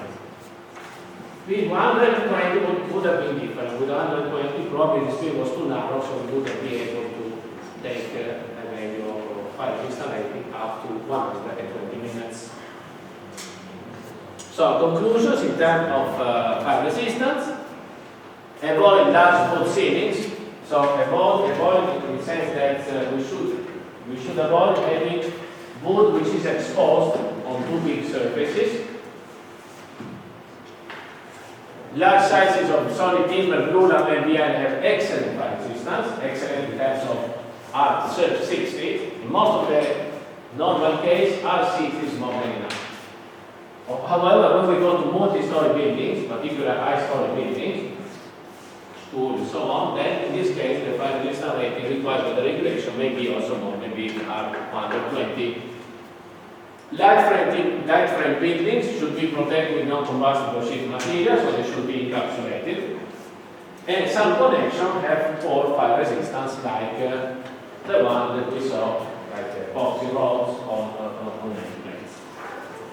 Speaker 1: With 120 would have been different. With 120, probably the speed was too narrow, so we wouldn't be able to take a value of fire resistance rating up to 120 minutes. So conclusions in terms of fire resistance: avoid large bolt ceilings. So avoid in the sense that we should avoid having wood which is exposed on too big surfaces. Large sizes of solid timber, rural and MBL have excellent fire resistance, excellent in terms of R60. In most of the normal case, R60 is more than enough. However, when we go to multi-story buildings, particularly high-story buildings, schools and so on, then in this case the fire resistance rating required by the regulation may be also more, maybe R120. Light frame buildings should be protected with non-combustible sheet material, so they should be encapsulated. And some connections have poor fire resistance, like the one that we saw, like epoxy rods on end plates.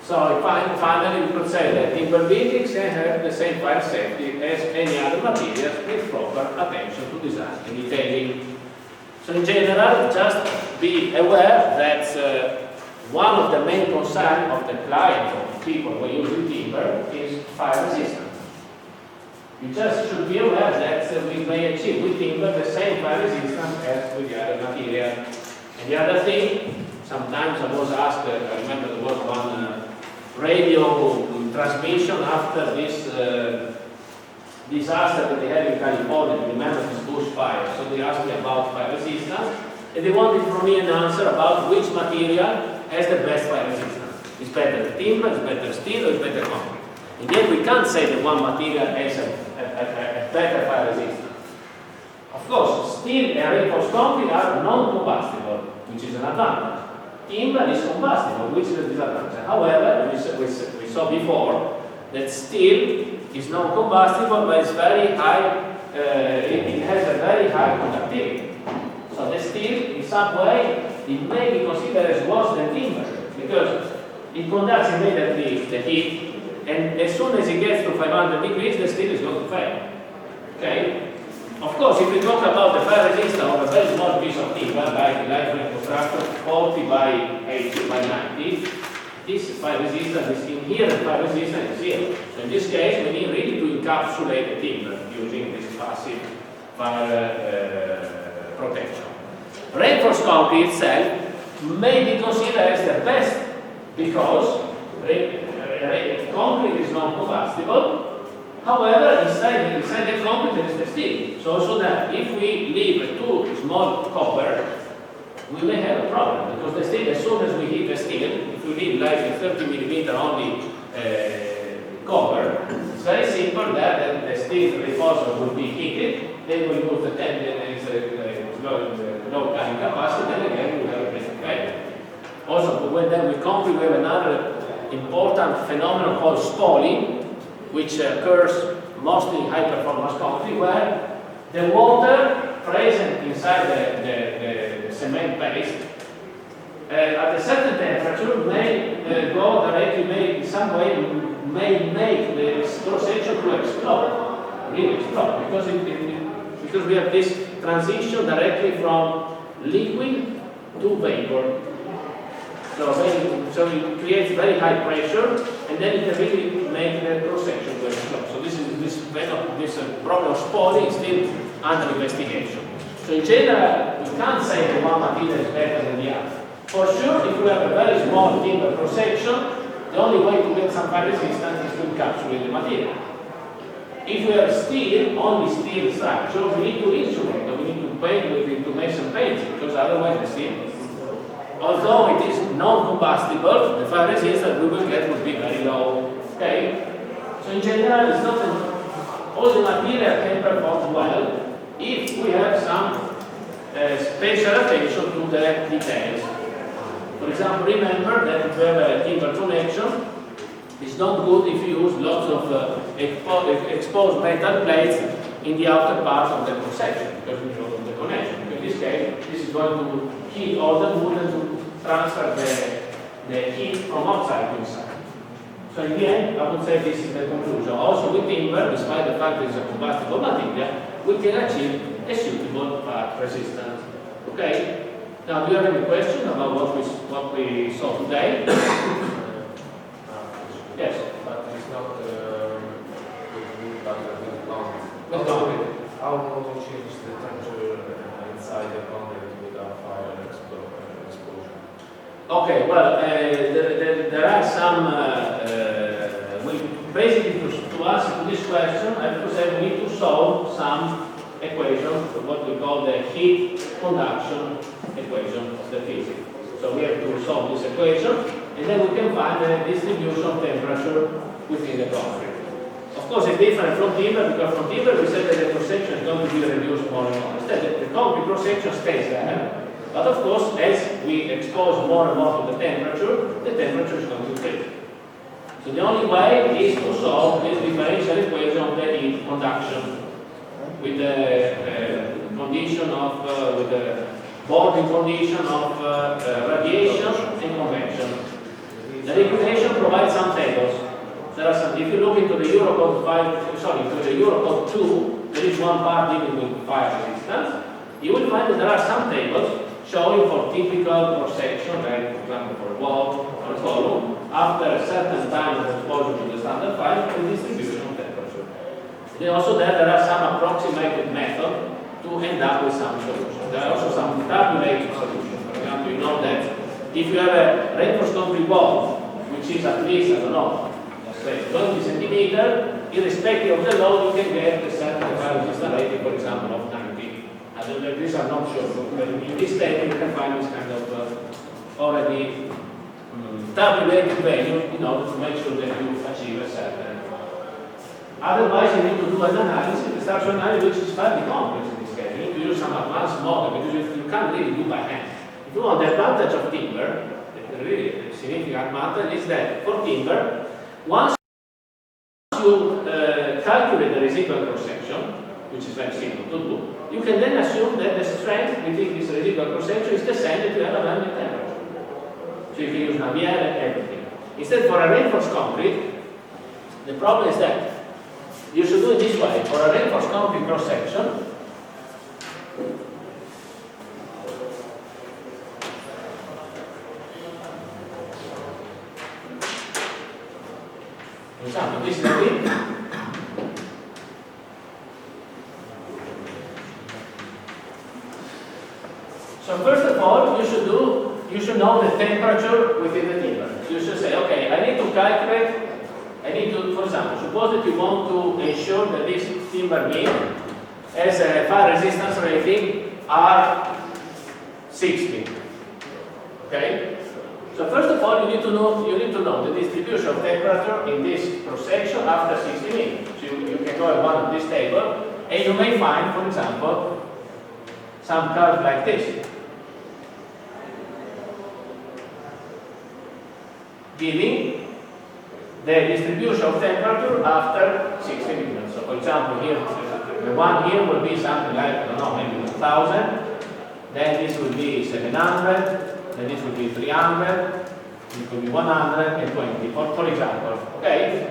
Speaker 1: So finally, we could say that timber buildings can have the same fire safety as any other materials with proper attention to design and detailing. So in general, just be aware that one of the main concerns of the client or people who are using timber is fire resistance. You just should be aware that we may achieve with timber the same fire resistance as with the other material. And the other thing, sometimes I was asked, I remember there was one radio transmission after this disaster that they had in California. Remember this bushfire? So they asked me about fire resistance. and they wanted from me an answer about which material has the best fire resistance. It's better timber, it's better steel, or it's better concrete. And yet we can't say that one material has a better fire resistance. Of course, steel and reinforced concrete are non-combustible, which is an advantage. Timber is combustible, which is a disadvantage. However, we saw before that steel is non-combustible, but it's very high. It has a very high conductivity. So the steel, in some way, it may be considered as worse than timber because it conducts immediately the heat, and as soon as it gets to 500 degrees, the steel is going to fail. Okay. Of course, if we talk about the fire resistance of a very small piece of timber, like construction 40 by 80 by 90, this fire resistance, this inherent fire resistance is zero. So in this case, we need really to encapsulate the timber using this passive fire protection. Reinforced concrete itself may be considered as the best because concrete is non-combustible. However, inside the concrete there is the steel. So that if we leave a too small copper, we may have a problem because the steel, as soon as we heat the steel, if we leave like a 30 millimeter only copper, it's very simple that the steel reinforcement will be heated, then we move the low carrying capacity, then again we have a pressure failure. Also, when then with concrete, we have another important phenomenon called spalling, which occurs mostly in high-performance concrete, where the water present inside the cement paste at a certain temperature may go directly, may in some way may make the cross-section to explode, really explode, because we have this transition directly from liquid to vapor. So it creates very high pressure, and then it can really make the cross-section to explode. So this problem of spalling is still under investigation. So in general, we can't say that one material is better than the other. For sure, if we have a very small timber cross-section, the only way to get some fire resistance is to encapsulate the material. If we have steel, only steel structure, we need to insulate, or we need to paint with it, to make some paints, because otherwise the steel, although it is non-combustible, the fire resistance we will get will be very low. Okay? So in general, it's not all the material can perform well if we have some special attention to the details. For example, remember that if we have a timber connection, it's not good if you use lots of exposed metal plates in the outer part of the cross-section because we don't the connection. In this case, this is going to heat all the wood and to transfer the heat from outside to inside. So in the end, I would say this is the conclusion. Also with timber, despite the fact that it's a combustible material, we can achieve a suitable fire resistance. Okay? Now, do you have any questions about what we saw today? Yes?
Speaker 3: But it's not how will you change the temperature inside the concrete without fire explosion?
Speaker 1: Okay, well, there are some, basically to answer to this question, I have to say we need to solve some equations, what we call the heat conduction equation of the physics. So we have to solve this equation, and then we can find the distribution of temperature within the concrete. Of course, it's different from timber, because from timber we said that the cross-section is going to be reduced more and more. Instead, the concrete cross-section stays there. But of course, as we expose more and more to the temperature is going to increase. So the only way is to solve this differential equation of the heat conduction with the condition of, with the bounding condition of radiation and convection. The regulation provides some tables. There are some, if you look into the Eurocode 2, there is one part dealing with fire resistance. You will find that there are some tables showing for typical cross-section, like for example for a wall or a column, after a certain time of exposure to the standard fire, the distribution of temperature. Then also there are some approximated method to end up with some solution. There are also some tabulated solutions. For example, you know that if you have a reinforced concrete wall, which is at least, I don't know, let's say 20 centimeters, irrespective of the load, you can get a certain fire resistance rating, for example, of 90. I These are not sure, but in this table you can find this kind of already tabulated value in order to make sure that you achieve a certain. Otherwise, you need to do an analysis, a structural analysis, which is fairly complex in this case. You need to use some advanced model because you can't really do by hand. If you want the advantage of timber, the really significant advantage is that for timber, once you calculate the residual cross-section, which is very simple to do, you can then assume that the strength within this residual cross-section is the same that you have at ambient temperature. So you can use Navier and everything. Instead, for a reinforced concrete, the problem is that you should do it this way. For a reinforced concrete cross-section, for example, this is the tip. So first of all, you should know the temperature within the timber. So you should say, okay, I need to calculate, for example, suppose that you want to ensure that this timber beam has a fire resistance rating R60. Okay? So first of all, you need to know the distribution of temperature in this cross-section after 60 minutes. So you can go at one of this table, and you may find, for example, some curve like this, giving the distribution of temperature after 60 minutes. So for example, here, the one here will be something like, I don't know, maybe 1000, then this will be 700, then this will be 300, it will be 120, for example, okay?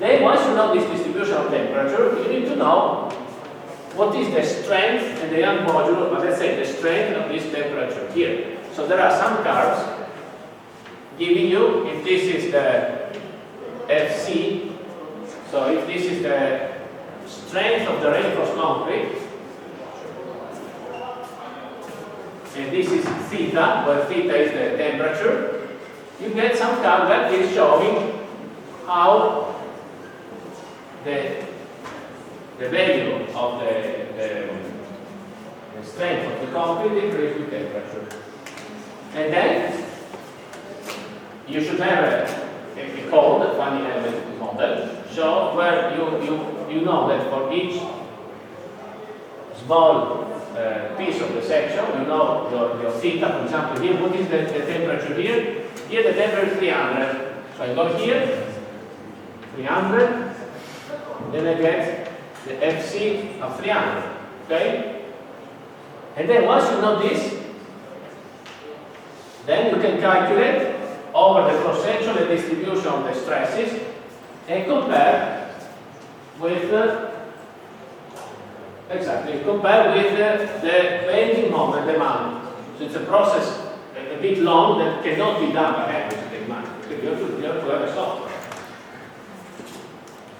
Speaker 1: Then once you know this distribution of temperature, you need to know what is the strength and the Young modulo, let's say the strength of this temperature here. So there are some curves giving you, if this is the FC, so if this is the strength of the reinforced concrete, and this is theta, where theta is the temperature, you get some curve that is showing how the value of the strength of the concrete increases with temperature. And then you should have a code, a funny element model, show where you know that for each small piece of the section, you know your theta, for example, here, what is the temperature here? Here the temperature is 300. So I go here, 300, then I get the FC of 300, okay? And then once you know this, then you can calculate over the cross-section the distribution of the stresses and compare with the bending moment demand. So it's a process a bit long that cannot be done by hand, which takes money. You have to have a software.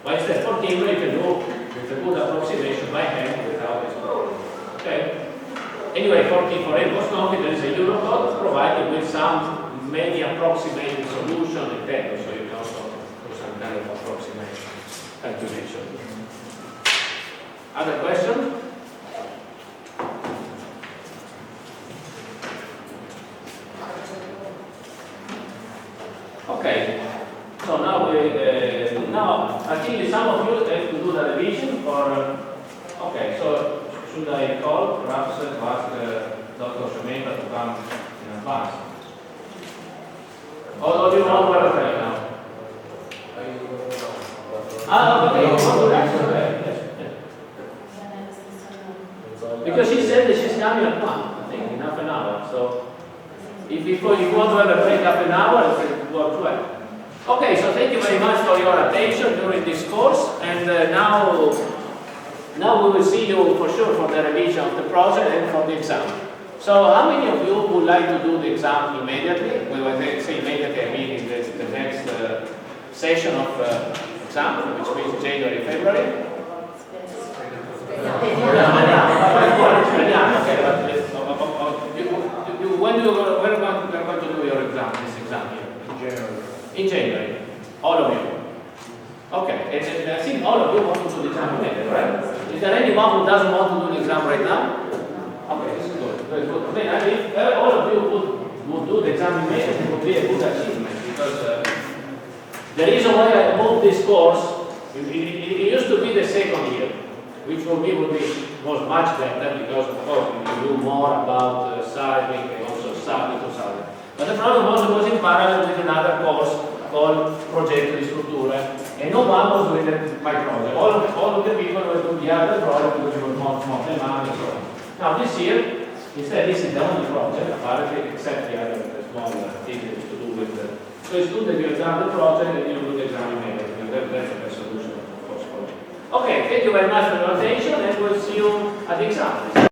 Speaker 1: But instead for timber, you can do with a good approximation by hand without this problem. Okay? Anyway, for reinforced concrete, there is a Eurocode provided with some maybe approximated solution and table, so you can also do some kind of approximate calculation. Other question? Okay. So now I think some of you have to do the revision for. Okay. So should I call perhaps to ask Dr. Shemeta to come in advance? Or do you want to have a break now? Okay. You want to relax? Because she said that she's coming at 1, I think, in half an hour. So if you want to have a break half an hour, it will work well. Okay, so thank you very much for your attention during this course, and now we will see you for sure for the revision of the project and for the exam. So how many of you would like to do the exam immediately? We will say immediately, I mean in the next session of exam, which means January, February. When are you going to do your exam, this exam here?
Speaker 2: In January.
Speaker 1: In January. All of you. Okay. And I think all of you want to do the exam immediately, right? Is there anyone who doesn't want to do the exam right now? Okay, this is good. Very good. Okay, I mean, if all of you would do the exam in May, it would be a good achievement because the reason why I moved this course, it used to be the second year, which for me was much better because of course you do more about Cycling and also Subject to Subject. But the problem was it was in parallel with another course called Progetto di Strutture, and no one was doing my project. All of the people were doing the other project because it was more the money and so on. Now this year, instead this is the only project, apparently except the other small activities to do with the. So it's good that you have done the project and you do the exam in May. That's the solution, of course, for me. Okay, thank you very much for your attention and we'll see you at the exam.